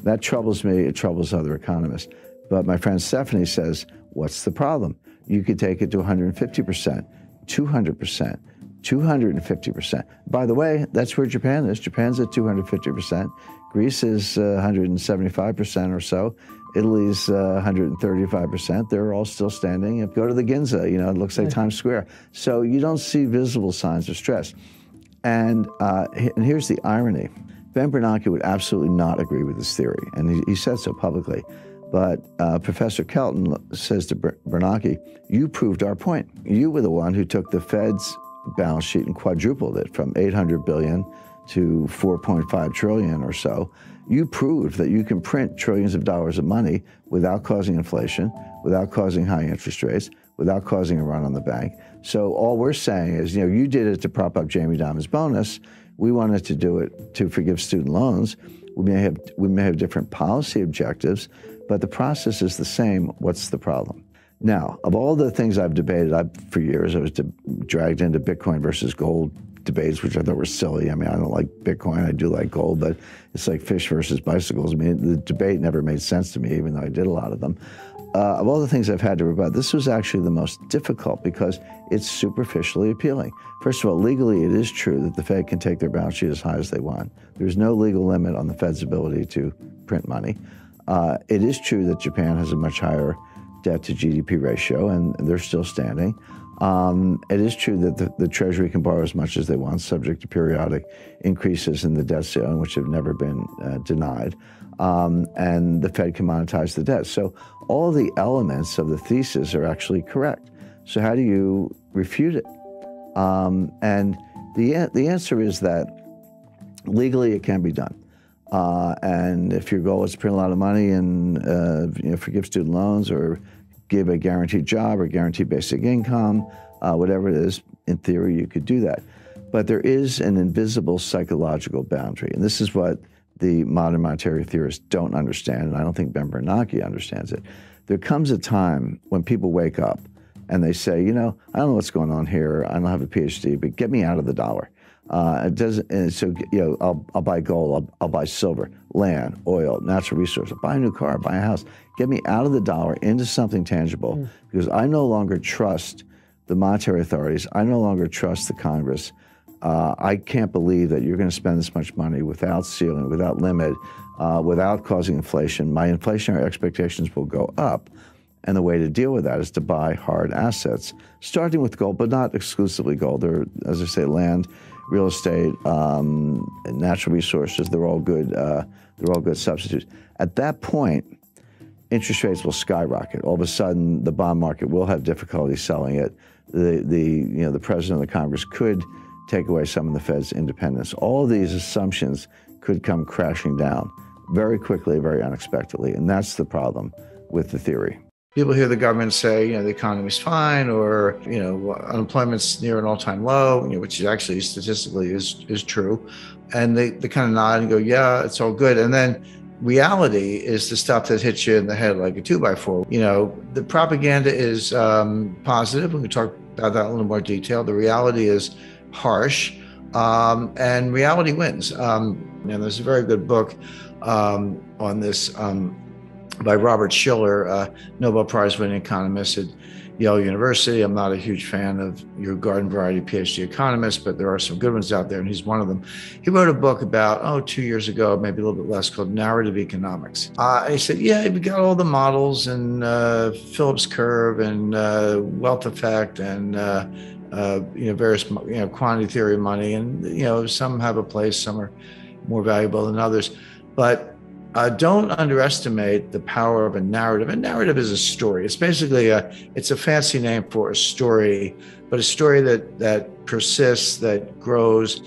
That troubles me, it troubles other economists. But my friend Stephanie says, what's the problem? You could take it to 150%, 200%. 250%. By the way, that's where Japan is. Japan's at 250%. Greece is 175% or so. Italy's 135%. They're all still standing. Go to the Ginza, you know, it looks like Times Square. So you don't see visible signs of stress. And here's the irony. Ben Bernanke would absolutely not agree with this theory, and he said so publicly. But Professor Kelton says to Bernanke, you proved our point. You were the one who took the Fed's balance sheet and quadrupled it from $800 billion to $4.5 trillion or so. You proved that you can print trillions of dollars of money without causing inflation, without causing high interest rates, without causing a run on the bank. So all we're saying is, you know, you did it to prop up Jamie Dimon's bonus. We wanted to do it to forgive student loans. We may have different policy objectives, but the process is the same. What's the problem? Now, of all the things I've debated, for years, I was dragged into Bitcoin versus gold debates, which I thought were silly. I mean, I don't like Bitcoin, I do like gold, but it's like fish versus bicycles. I mean, the debate never made sense to me, even though I did a lot of them. Of all the things I've had to rebut, this was actually the most difficult because it's superficially appealing. First of all, legally, it is true that the Fed can take their balance sheet as high as they want. There's no legal limit on the Fed's ability to print money. It is true that Japan has a much higher debt to GDP ratio, and they're still standing. It is true that the Treasury can borrow as much as they want, subject to periodic increases in the debt ceiling, which have never been denied. And the Fed can monetize the debt. So all the elements of the thesis are actually correct. So how do you refute it? And the answer is that legally it can be done. And if your goal is to print a lot of money and forgive student loans or give a guaranteed job or guaranteed basic income, whatever it is, in theory you could do that. But there is an invisible psychological boundary, and this is what the modern monetary theorists don't understand, and I don't think Ben Bernanke understands it. There comes a time when people wake up and they say, I don't know what's going on here. I don't have a PhD, but get me out of the dollar. It doesn't. And so, I'll buy gold. I'll buy silver, land, oil, natural resources. I'll buy a new car, buy a house. Get me out of the dollar into something tangible, because I no longer trust the monetary authorities. I no longer trust the Congress. I can't believe that you're going to spend this much money without ceiling, without limit, without causing inflation. My inflationary expectations will go up. And the way to deal with that is to buy hard assets, starting with gold, but not exclusively gold. There are, as I say, land, real estate, natural resources. They're all good. They're all good substitutes. At that point, interest rates will skyrocket. All of a sudden, the bond market will have difficulty selling it. The president of the Congress could take away some of the Fed's independence. All of these assumptions could come crashing down very quickly, very unexpectedly, and that's the problem with the theory. People hear the government say, the economy's fine, or, unemployment's near an all-time low, which actually statistically is true. And they kind of nod and go, yeah, it's all good. And then reality is the stuff that hits you in the head like a 2x4. The propaganda is positive. We can talk about that in a little more detail. The reality is harsh, and reality wins. And there's a very good book on this by Robert Shiller, Nobel Prize-winning economist at Yale University. I'm not a huge fan of your garden variety PhD economists, but there are some good ones out there, and he's one of them. He wrote a book about, 2 years ago, maybe a little bit less, called Narrative Economics. And he said, we got all the models and Phillips curve and wealth effect and various quantity theory of money, and some have a place, some are more valuable than others, but don't underestimate the power of a narrative. A narrative is a story. It's basically it's a fancy name for a story, but a story that persists, that grows.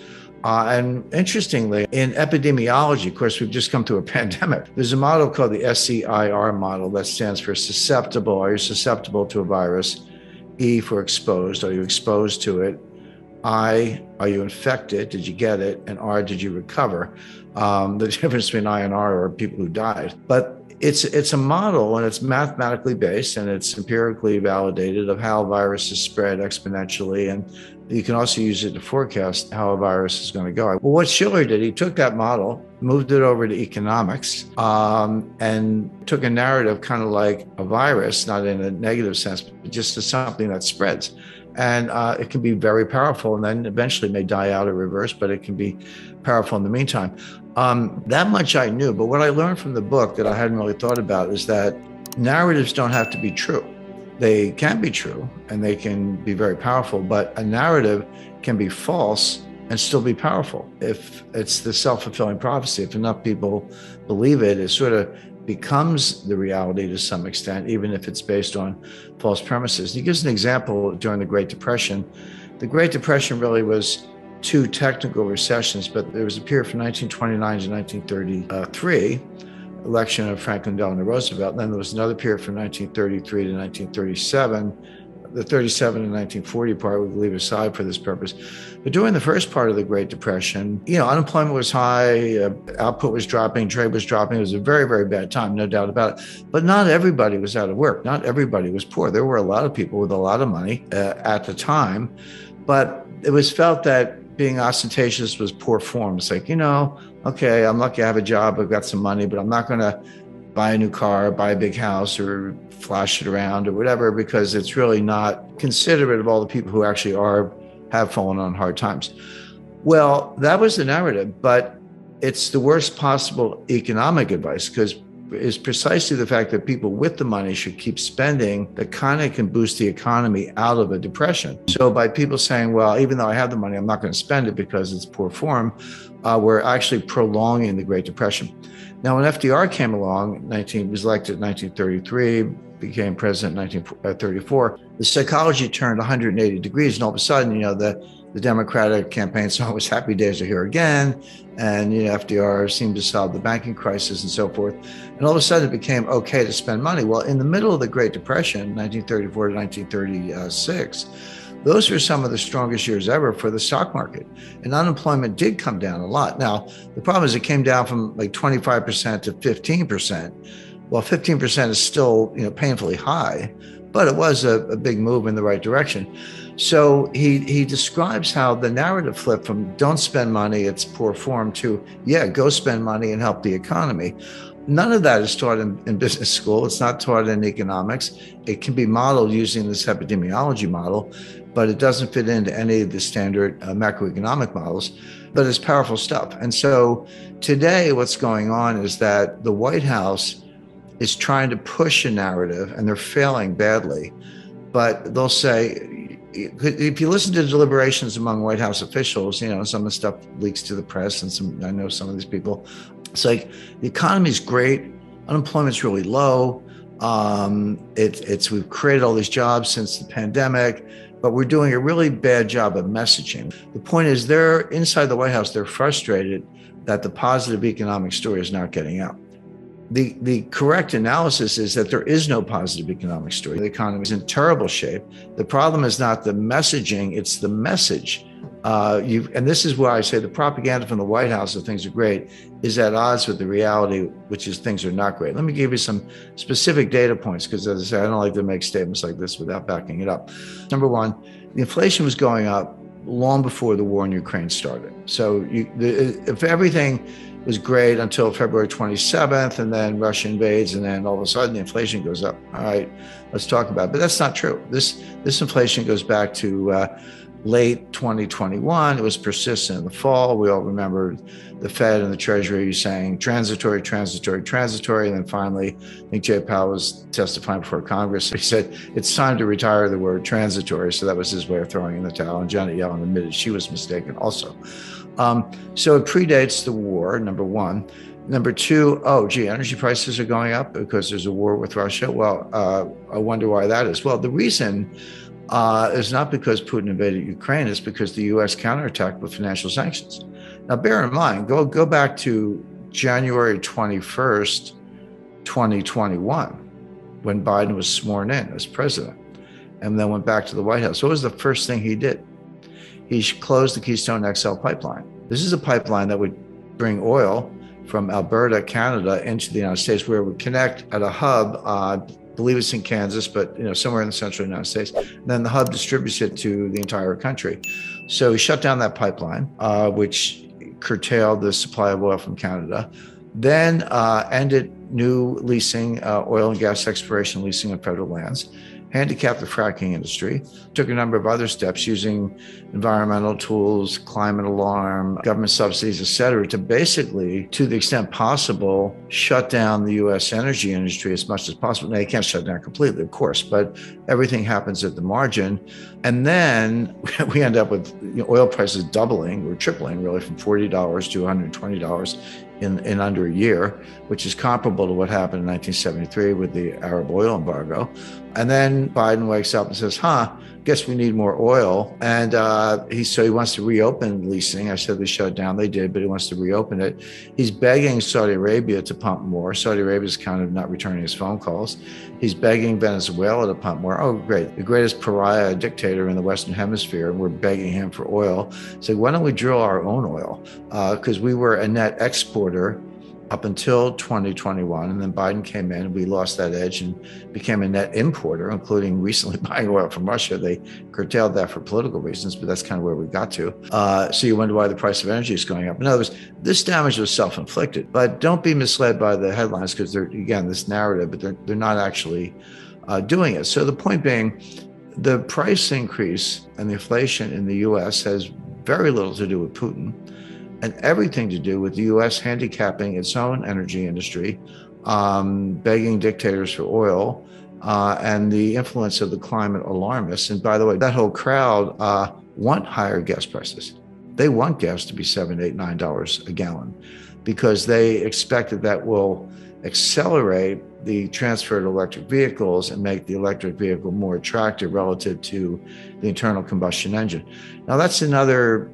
And interestingly, in epidemiology, of course, we've just come through a pandemic. There's a model called the SEIR model that stands for susceptible. Are you susceptible to a virus? E for exposed. Are you exposed to it? I, are you infected? Did you get it? And R, did you recover? The difference between I and R are people who died. But it's a model, and it's mathematically based, and it's empirically validated of how viruses spread exponentially. And you can also use it to forecast how a virus is going to go. Well, what Shiller did, he took that model, moved it over to economics, and took a narrative kind of like a virus, not in a negative sense, but just as something that spreads. And it can be very powerful, and then eventually may die out or reverse, but it can be powerful in the meantime. That much I knew, but what I learned from the book that I hadn't really thought about is that narratives don't have to be true. They can be true, and they can be very powerful, but a narrative can be false and still be powerful. If it's the self-fulfilling prophecy, if enough people believe it, it sort of becomes the reality to some extent, even if it's based on false premises. He gives an example during the Great Depression. The Great Depression really was two technical recessions, but there was a period from 1929 to 1933, election of Franklin Delano Roosevelt. And then there was another period from 1933 to 1937, the 37 and 1940 part we leave aside for this purpose. But during the first part of the Great Depression, unemployment was high, output was dropping, trade was dropping. It was a very, very bad time, no doubt about it. But not everybody was out of work. Not everybody was poor. There were a lot of people with a lot of money at the time. But it was felt that being ostentatious was poor form. It's like, okay, I'm lucky I have a job, I've got some money, but I'm not going to buy a new car, buy a big house, or flash it around or whatever, because it's really not considerate of all the people who actually have fallen on hard times. Well, that was the narrative, but it's the worst possible economic advice, because it's precisely the fact that people with the money should keep spending that kind of can boost the economy out of a depression. So by people saying, well, even though I have the money, I'm not going to spend it because it's poor form, we're actually prolonging the Great Depression. Now, when FDR came along, was elected in 1933, became president in 1934, the psychology turned 180 degrees, and all of a sudden, the Democratic campaign song was "Happy Days Are Here Again," and FDR seemed to solve the banking crisis and so forth. And all of a sudden, it became okay to spend money. Well, in the middle of the Great Depression, 1934 to 1936, those were some of the strongest years ever for the stock market. And unemployment did come down a lot. Now, the problem is it came down from like 25% to 15%. Well, 15% is still, painfully high, but it was a big move in the right direction. So he describes how the narrative flipped from don't spend money, it's poor form, to, go spend money and help the economy. None of that is taught in business school. It's not taught in economics. It can be modeled using this epidemiology model, but it doesn't fit into any of the standard macroeconomic models, but it's powerful stuff. And so today what's going on is that the White House is trying to push a narrative, and they're failing badly. But they'll say, if you listen to deliberations among White House officials, some of the stuff leaks to the press, and I know some of these people, it's like the economy's great, unemployment's really low. We've created all these jobs since the pandemic, but we're doing a really bad job of messaging. The point is, they're inside the White House, they're frustrated that the positive economic story is not getting out. The correct analysis is that there is no positive economic story. The economy is in terrible shape. The problem is not the messaging, it's the message. And this is why I say the propaganda from the White House that things are great is at odds with the reality, which is things are not great. Let me give you some specific data points, because as I say, I don't like to make statements like this without backing it up. Number one, the inflation was going up long before the war in Ukraine started. So if everything was great until February 27th, and then Russia invades, and then all of a sudden the inflation goes up. All right, let's talk about it. But that's not true. This inflation goes back to late 2021. It was persistent in the fall. We all remember the Fed and the Treasury saying transitory, transitory, transitory. And then finally, I think Jay Powell was testifying before Congress. He said, it's time to retire the word transitory. So that was his way of throwing in the towel. And Janet Yellen admitted she was mistaken also. So it predates the war, number one. Number two, energy prices are going up because there's a war with Russia. Well, I wonder why that is. Well, the reason is not because Putin invaded Ukraine, it's because the U.S. counterattacked with financial sanctions. Now, bear in mind, go back to January 21st, 2021, when Biden was sworn in as president, and then went back to the White House. What was the first thing he did? He closed the Keystone XL pipeline. This is a pipeline that would bring oil from Alberta, Canada, into the United States, where it would connect at a hub. I believe it's in Kansas, but somewhere in the central United States. And then the hub distributes it to the entire country. So he shut down that pipeline, which curtailed the supply of oil from Canada. Then ended new leasing, oil and gas exploration leasing on federal lands. Handicapped the fracking industry, took a number of other steps using environmental tools, climate alarm, government subsidies, et cetera, to basically, to the extent possible, shut down the U.S. energy industry as much as possible. Now, you can't shut down completely, of course, but everything happens at the margin. And then we end up with oil prices doubling or tripling, really, from $40 to $120 in under a year, which is comparable to what happened in 1973 with the Arab oil embargo. And then Biden wakes up and says, guess we need more oil. And he wants to reopen leasing. I said they shut it down. They did, but he wants to reopen it. He's begging Saudi Arabia to pump more. Saudi Arabia is kind of not returning his phone calls. He's begging Venezuela to pump more. Oh, great. The greatest pariah dictator in the Western Hemisphere. We're begging him for oil. So why don't we drill our own oil? Because we were a net exporter up until 2021, and then Biden came in and we lost that edge and became a net importer, including recently buying oil from Russia. They curtailed that for political reasons, but that's kind of where we got to. So you wonder why the price of energy is going up. In other words, this damage was self-inflicted, but don't be misled by the headlines because they're, again, this narrative, but they're not actually doing it. So the point being, the price increase and the inflation in the U.S. has very little to do with Putin and everything to do with the U.S. handicapping its own energy industry, begging dictators for oil, and the influence of the climate alarmists. And by the way, that whole crowd want higher gas prices. They want gas to be $7, $8, $9 a gallon because they expect that will accelerate the transfer to electric vehicles and make the electric vehicle more attractive relative to the internal combustion engine. Now, that's another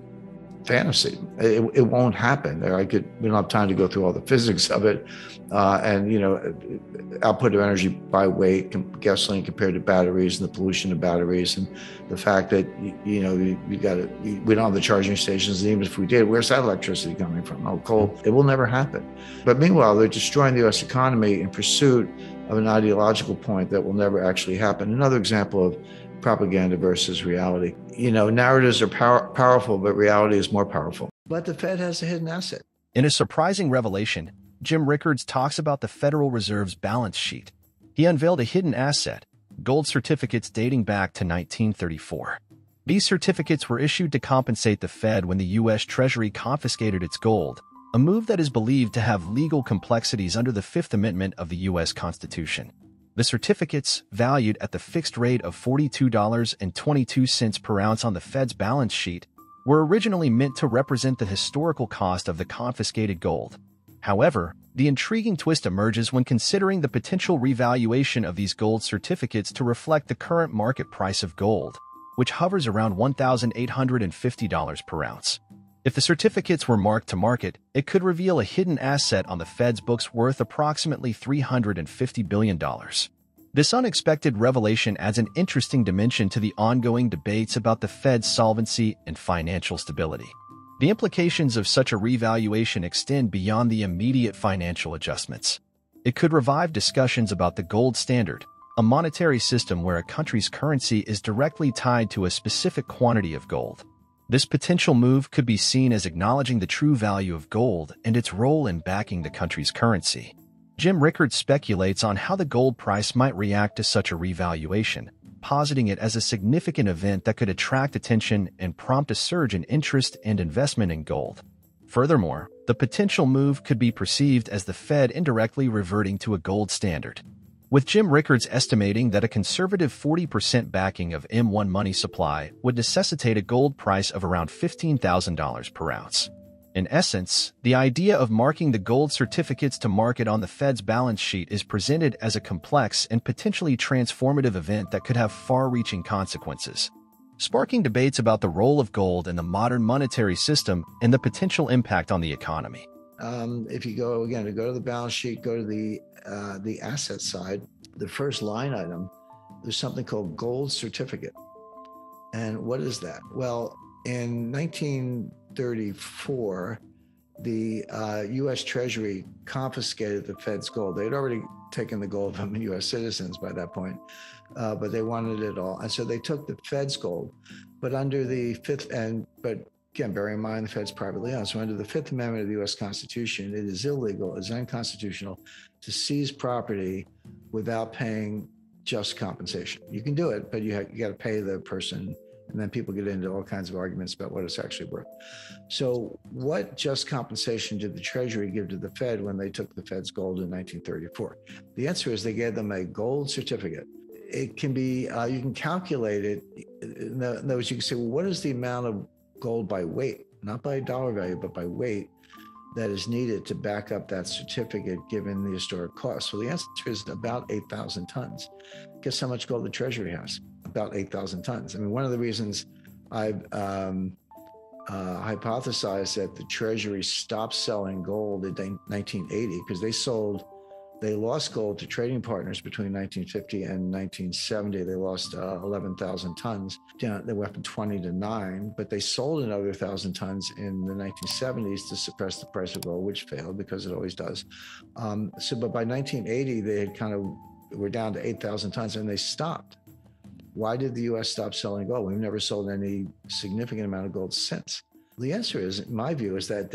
fantasy. It won't happen. We don't have time to go through all the physics of it. Output of energy by weight, gasoline compared to batteries, and the pollution of batteries, and the fact that we don't have the charging stations. And even if we did, where's that electricity coming from? Oh, coal. It will never happen. But meanwhile, they're destroying the U.S. economy in pursuit of an ideological point that will never actually happen. Another example of propaganda versus reality. Narratives are powerful, but reality is more powerful. But the Fed has a hidden asset. In a surprising revelation, Jim Rickards talks about the Federal Reserve's balance sheet. He unveiled a hidden asset, gold certificates dating back to 1934. These certificates were issued to compensate the Fed when the U.S. Treasury confiscated its gold, a move that is believed to have legal complexities under the Fifth Amendment of the U.S. Constitution. The certificates, valued at the fixed rate of $42.22 per ounce on the Fed's balance sheet, were originally meant to represent the historical cost of the confiscated gold. However, the intriguing twist emerges when considering the potential revaluation of these gold certificates to reflect the current market price of gold, which hovers around $1,850 per ounce. If the certificates were marked to market, it could reveal a hidden asset on the Fed's books worth approximately $350 billion. This unexpected revelation adds an interesting dimension to the ongoing debates about the Fed's solvency and financial stability. The implications of such a revaluation extend beyond the immediate financial adjustments. It could revive discussions about the gold standard, a monetary system where a country's currency is directly tied to a specific quantity of gold. This potential move could be seen as acknowledging the true value of gold and its role in backing the country's currency. Jim Rickards speculates on how the gold price might react to such a revaluation, positing it as a significant event that could attract attention and prompt a surge in interest and investment in gold. Furthermore, the potential move could be perceived as the Fed indirectly reverting to a gold standard, with Jim Rickards estimating that a conservative 40% backing of M1 money supply would necessitate a gold price of around $15,000 per ounce. In essence, the idea of marking the gold certificates to market on the Fed's balance sheet is presented as a complex and potentially transformative event that could have far-reaching consequences, sparking debates about the role of gold in the modern monetary system and the potential impact on the economy. If you go to the balance sheet, go to the asset side, the first line item, there's something called gold certificate. And what is that? Well, in 1934, the U.S. Treasury confiscated the Fed's gold. They'd already taken the gold from the U.S. citizens by that point, but they wanted it all. And so they took the Fed's gold, but under the again, bear in mind, the Fed's privately owned. So under the Fifth Amendment of the U.S. Constitution, it is illegal, it's unconstitutional to seize property without paying just compensation. You can do it, but you got to pay the person, and then people get into all kinds of arguments about what it's actually worth. So what just compensation did the Treasury give to the Fed when they took the Fed's gold in 1934? The answer is they gave them a gold certificate. It can be, you can calculate it. In other words, you can say, well, what is the amount of gold by weight, not by dollar value, but by weight, that is needed to back up that certificate given the historic cost? So the answer is about 8,000 tons. Guess how much gold the Treasury has? about 8,000 tons. I mean, one of the reasons I've hypothesized that the Treasury stopped selling gold in 1980 because they lost gold to trading partners between 1950 and 1970. They lost 11,000 tons. They went from 20 to 9, but they sold another 1,000 tons in the 1970s to suppress the price of gold, which failed because it always does. But by 1980, they had were down to 8,000 tons, and they stopped. Why did the U.S. stop selling gold? We've never sold any significant amount of gold since. The answer is, in my view, is that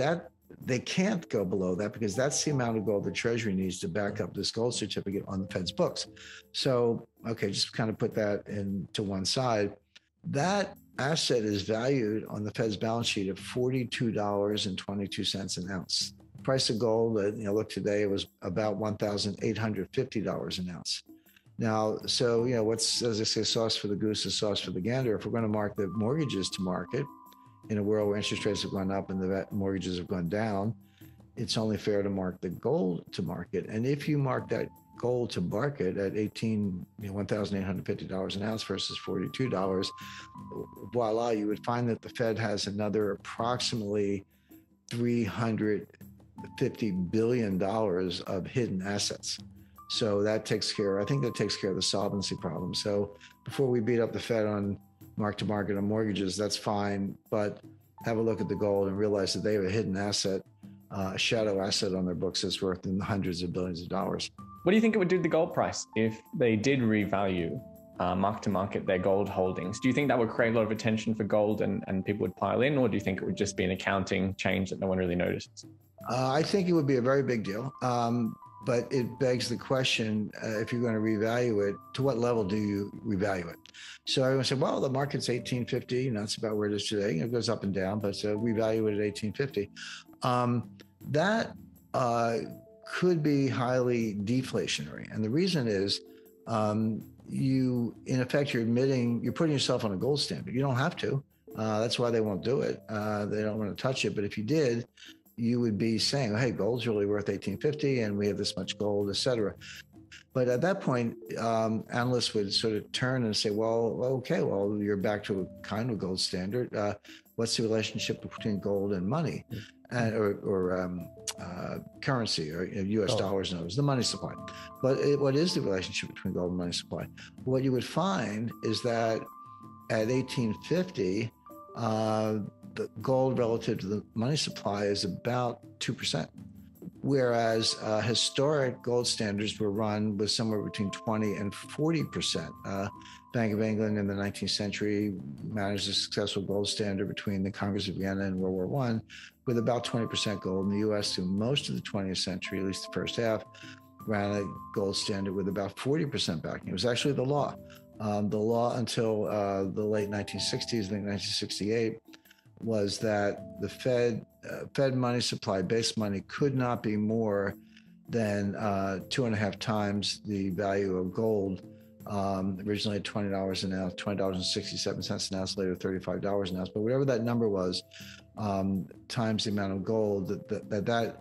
they can't go below that because that's the amount of gold the Treasury needs to back up this gold certificate on the Fed's books. So, okay, just kind of put that into one side. That asset is valued on the Fed's balance sheet at $42.22 an ounce. The price of gold, look today, it was about $1,850 an ounce. Now, so, what's, as I say, sauce for the goose is sauce for the gander. If we're going to mark the mortgages to market, in a world where interest rates have gone up and the mortgages have gone down, it's only fair to mark the gold to market. And if you mark that gold to market at $1,850 an ounce versus $42, voila, you would find that the Fed has another approximately $350 billion of hidden assets. So I think that takes care of the solvency problem. So before we beat up the Fed on mark-to-market on mortgages, that's fine, but have a look at the gold and realize that they have a hidden asset, a shadow asset on their books that's worth in the hundreds of billions of dollars. What do you think it would do to the gold price if they did revalue mark-to-market their gold holdings? Do you think that would create a lot of attention for gold and people would pile in, or do you think it would just be an accounting change that no one really notices? I think it would be a very big deal. But it begs the question, if you're going to revalue it, to what level do you revalue it? So everyone said, well, the market's 1850, that's about where it is today. It goes up and down, but revalue it at 1850. That could be highly deflationary. And the reason is in effect, you're putting yourself on a gold standard. You don't have to. That's why they won't do it. They don't want to touch it. But if you did, you would be saying, hey, gold's really worth 1850 and we have this much gold, et cetera. But at that point, analysts would sort of turn and say, well, you're back to a kind of gold standard. What's the relationship between gold and money or currency or US dollars and others, the money supply? But what is the relationship between gold and money supply? What you would find is that at 1850, the gold relative to the money supply is about 2%, whereas historic gold standards were run with somewhere between 20 and 40%. Bank of England in the 19th century managed a successful gold standard between the Congress of Vienna and World War I with about 20% gold. In the U.S. through most of the 20th century, at least the first half, ran a gold standard with about 40% backing. It was actually the law. The law until the late 1960s, I think 1968, was that the Fed money supply, base money, could not be more than 2.5 times the value of gold. Originally at $20 an ounce, $20.67 an ounce, later $35 an ounce. But whatever that number was, times the amount of gold, that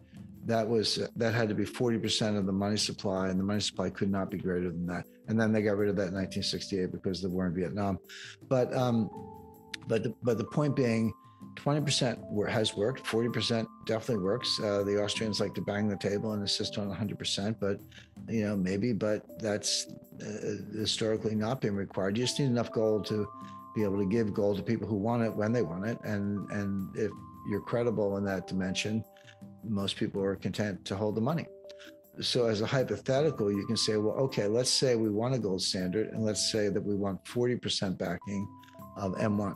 had to be 40% of the money supply, and the money supply could not be greater than that. And then they got rid of that in 1968 because of the war in Vietnam. But the point being, 20% has worked, 40% definitely works. The Austrians like to bang the table and insist on 100%, but but that's historically not been required. You just need enough gold to be able to give gold to people who want it when they want it. And if you're credible in that dimension, most people are content to hold the money. So as a hypothetical, you can say, well, okay, let's say we want a gold standard, and let's say that we want 40% backing of M1.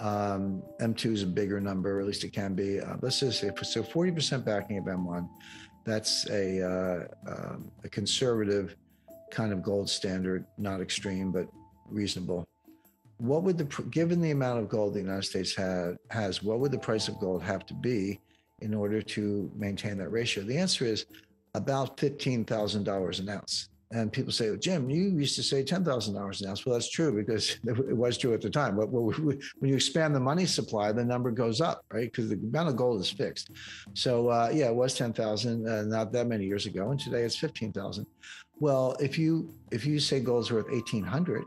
M2 is a bigger number, or at least it can be. Let's just say, so 40% backing of M1, that's a conservative kind of gold standard, not extreme, but reasonable. What would given the amount of gold the United States has, what would the price of gold have to be in order to maintain that ratio? The answer is about $15,000 an ounce. And people say, Jim, you used to say $10,000 an ounce. Well, that's true because it was true at the time. But when you expand the money supply, the number goes up, right? Because the amount of gold is fixed. So it was 10,000 not that many years ago, and today it's 15,000. Well, if you say gold's worth 1,800,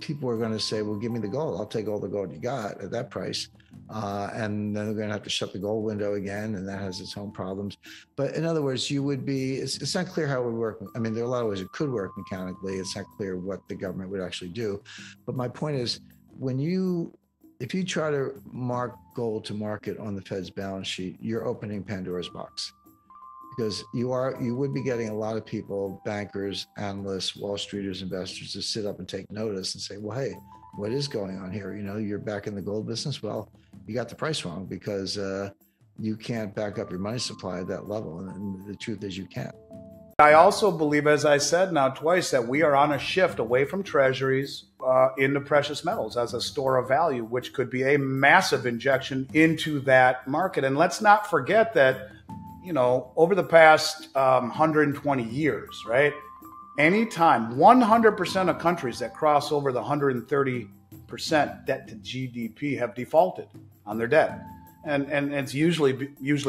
people are going to say, well, give me the gold. I'll take all the gold you got at that price. And then they're going to have to shut the gold window again, and that has its own problems. But in other words, it's not clear how it would work. I mean, there are a lot of ways it could work mechanically. It's not clear what the government would actually do. But my point is, if you try to mark gold to market on the Fed's balance sheet, you're opening Pandora's box. Because you would be getting a lot of people, bankers, analysts, Wall Streeters, investors, to sit up and take notice and say, well, hey, what is going on here? You're back in the gold business. Well, you got the price wrong, because you can't back up your money supply at that level. And the truth is you can't. I also believe, as I said now twice, that we are on a shift away from treasuries into precious metals as a store of value, which could be a massive injection into that market. And let's not forget that, over the past 120 years, right? Anytime 100% of countries that cross over the 130% debt to GDP have defaulted on their debt. And it's usually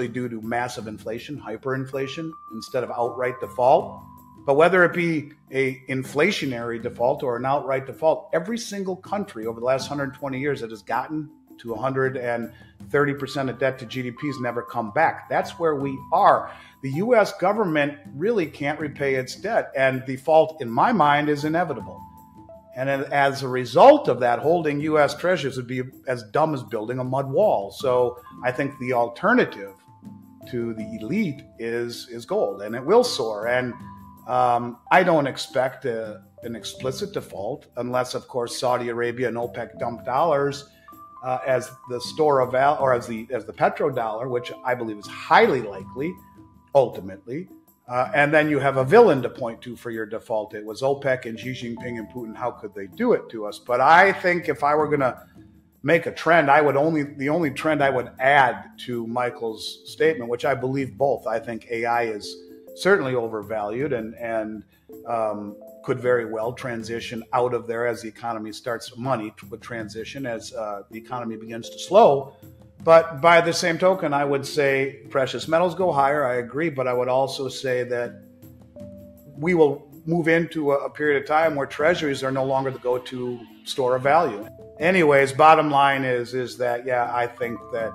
due to massive inflation, hyperinflation, instead of outright default. But whether it be a inflationary default or an outright default, every single country over the last 120 years that has gotten to 130% of debt to GDP has never come back. That's where we are. The U.S. government really can't repay its debt, and default, in my mind, is inevitable. And as a result of that, holding U.S. treasuries would be as dumb as building a mud wall. So I think the alternative to the elite is gold, and it will soar. And I don't expect an explicit default unless, of course, Saudi Arabia and OPEC dump dollars as the store of value, or as the petrodollar, which I believe is highly likely, ultimately. And then you have a villain to point to for your default. It was OPEC and Xi Jinping and Putin. How could they do it to us? But I think if I were going to make a trend, the only trend I would add to Michael's statement, which I believe both. I think AI is certainly overvalued and could very well transition out of there as the economy starts. Money would transition as the economy begins to slow. But by the same token, I would say precious metals go higher. I agree. But I would also say that we will move into a period of time where treasuries are no longer the go-to store of value. Anyways, bottom line is that, yeah, I think that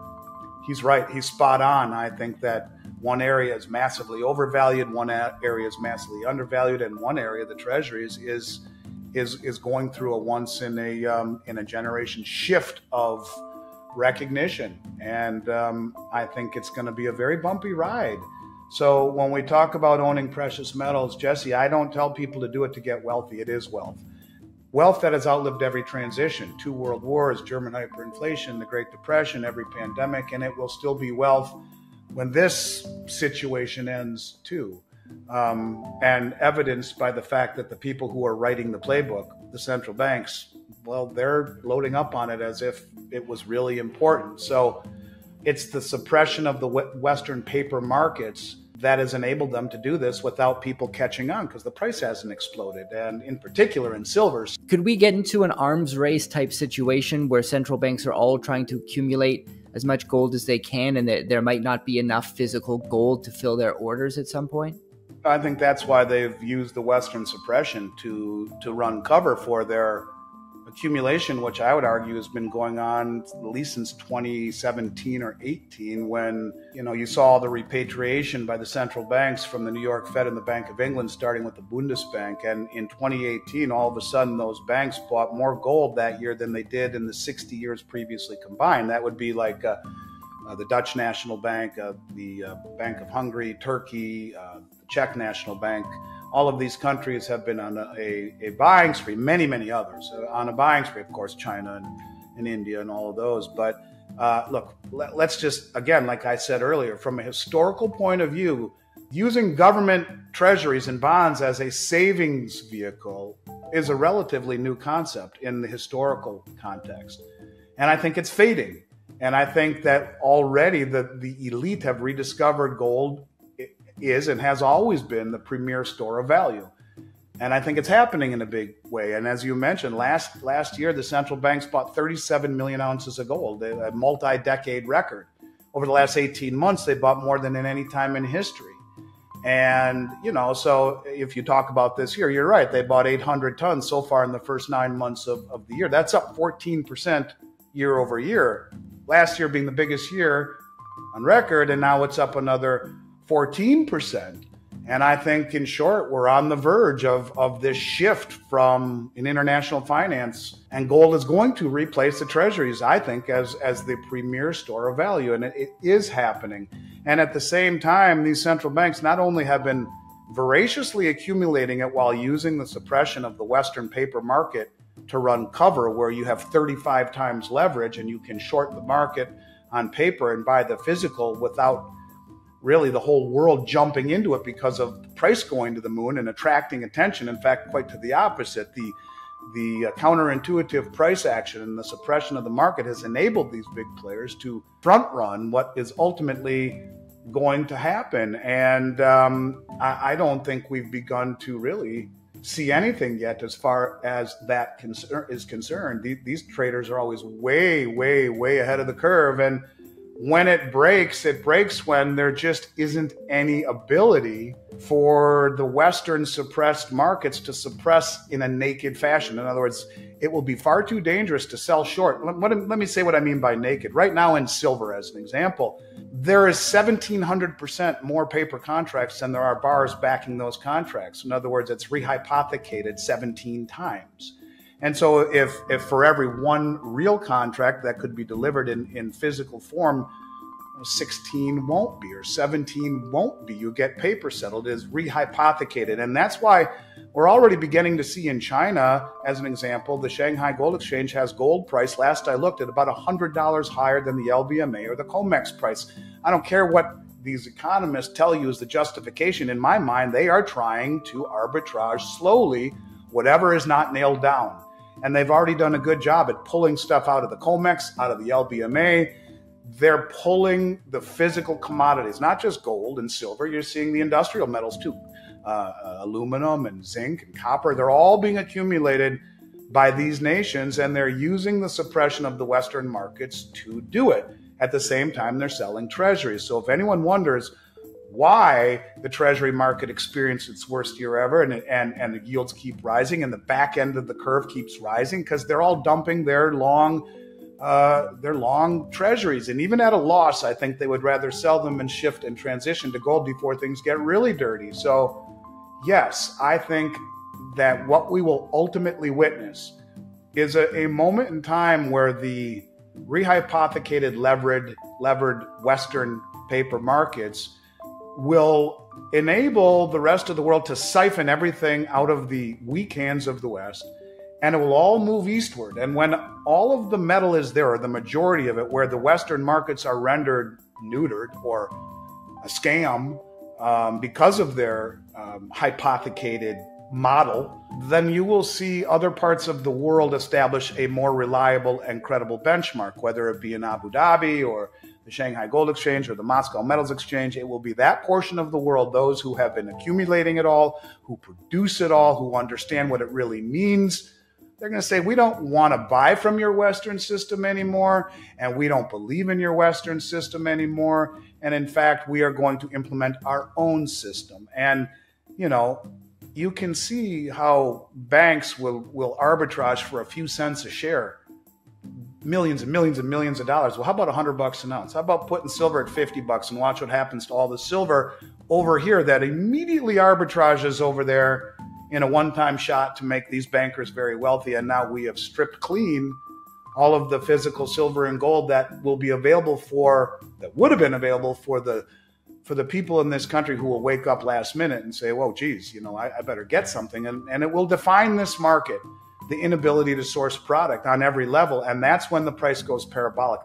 he's right. He's spot on. I think that one area is massively overvalued, one area is massively undervalued, and one area, the treasuries, is going through a once in a generation shift of recognition. And I think it's going to be a very bumpy ride. So when we talk about owning precious metals, Jesse, I don't tell people to do it to get wealthy. It is wealth. Wealth that has outlived every transition, 2 world wars, German hyperinflation, the Great Depression, every pandemic, and it will still be wealth when this situation ends too. And evidenced by the fact that the people who are writing the playbook, the central banks, well, they're loading up on it as if it was really important. So it's the suppression of the Western paper markets that has enabled them to do this without people catching on, because the price hasn't exploded, and in particular in silver. Could we get into an arms race type situation where central banks are all trying to accumulate as much gold as they can, and that there might not be enough physical gold to fill their orders at some point? I think that's why they've used the Western suppression to run cover for their accumulation, which I would argue has been going on at least since 2017 or 18, when you saw the repatriation by the central banks from the New York Fed and the Bank of England, starting with the Bundesbank. And in 2018, all of a sudden, those banks bought more gold that year than they did in the 60 years previously combined. That would be like the Dutch National Bank, the Bank of Hungary, Turkey, the Czech National Bank. All of these countries have been on a buying spree, many others on a buying spree, of course, China and India and all of those. But look, let's just, again, like I said earlier, from a historical point of view, using government treasuries and bonds as a savings vehicle is a relatively new concept in the historical context. And I think it's fading. And I think that already the elite have rediscovered gold is and has always been the premier store of value. And I think it's happening in a big way. And as you mentioned, last year, the central banks bought 37 million ounces of gold, a multi-decade record. Over the last 18 months, they bought more than in any time in history. And, so if you talk about this year, you're right. They bought 800 tons so far in the first 9 months of the year. That's up 14% year over year. Last year being the biggest year on record, and now it's up another 14%. And I think, in short, we're on the verge of this shift from an international finance, and gold is going to replace the treasuries, I think, as the premier store of value. And it is happening. And at the same time, these central banks not only have been voraciously accumulating it while using the suppression of the Western paper market to run cover, where you have 35 times leverage and you can short the market on paper and buy the physical without really the whole world jumping into it because of the price going to the moon and attracting attention. In fact, quite to the opposite. The counterintuitive price action and the suppression of the market has enabled these big players to front run what is ultimately going to happen. And I don't think we've begun to really see anything yet as far as that is concerned. These traders are always way, way, way ahead of the curve. And when it breaks when there just isn't any ability for the Western suppressed markets to suppress in a naked fashion. In other words, it will be far too dangerous to sell short. Let me say what I mean by naked. Right now in silver, as an example, there is 1,700% more paper contracts than there are bars backing those contracts. In other words, it's rehypothecated 17 times. And so if for every one real contract that could be delivered in physical form, 16 won't be, or 17 won't be, you get paper settled, is rehypothecated. And that's why we're already beginning to see in China, as an example, the Shanghai Gold Exchange has gold price, last I looked, at about $100 higher than the LBMA or the COMEX price. I don't care what these economists tell you is the justification. In my mind, they are trying to arbitrage slowly whatever is not nailed down. And they've already done a good job at pulling stuff out of the COMEX, out of the LBMA. They're pulling the physical commodities, not just gold and silver. You're seeing the industrial metals too. Aluminum and zinc and copper. They're all being accumulated by these nations, and they're using the suppression of the Western markets to do it. At the same time, they're selling treasuries. So if anyone wonders why the treasury market experienced its worst year ever and the yields keep rising and the back end of the curve keeps rising, because they're all dumping their long treasuries. And even at a loss, I think they would rather sell them and shift and transition to gold before things get really dirty. So yes, I think that what we will ultimately witness is a moment in time where the rehypothecated levered Western paper markets will enable the rest of the world to siphon everything out of the weak hands of the West, and it will all move eastward. And when all of the metal is there, or the majority of it, where the Western markets are rendered neutered or a scam because of their hypothecated model, then you will see other parts of the world establish a more reliable and credible benchmark, whether it be in Abu Dhabi or the Shanghai Gold Exchange or the Moscow Metals Exchange. It will be that portion of the world, those who have been accumulating it all, who produce it all, who understand what it really means. They're going to say, we don't want to buy from your Western system anymore, and we don't believe in your Western system anymore. And in fact, we are going to implement our own system. And, you can see how banks will arbitrage for a few cents a share, millions and millions and millions of dollars. Well, how about $100 an ounce? How about putting silver at $50 and watch what happens to all the silver over here that immediately arbitrages over there in a one-time shot to make these bankers very wealthy. And now we have stripped clean all of the physical silver and gold that will be available that would have been available for the people in this country who will wake up last minute and say, whoa, geez, I better get something. And it will define this market, the inability to source product on every level. And that's when the price goes parabolic.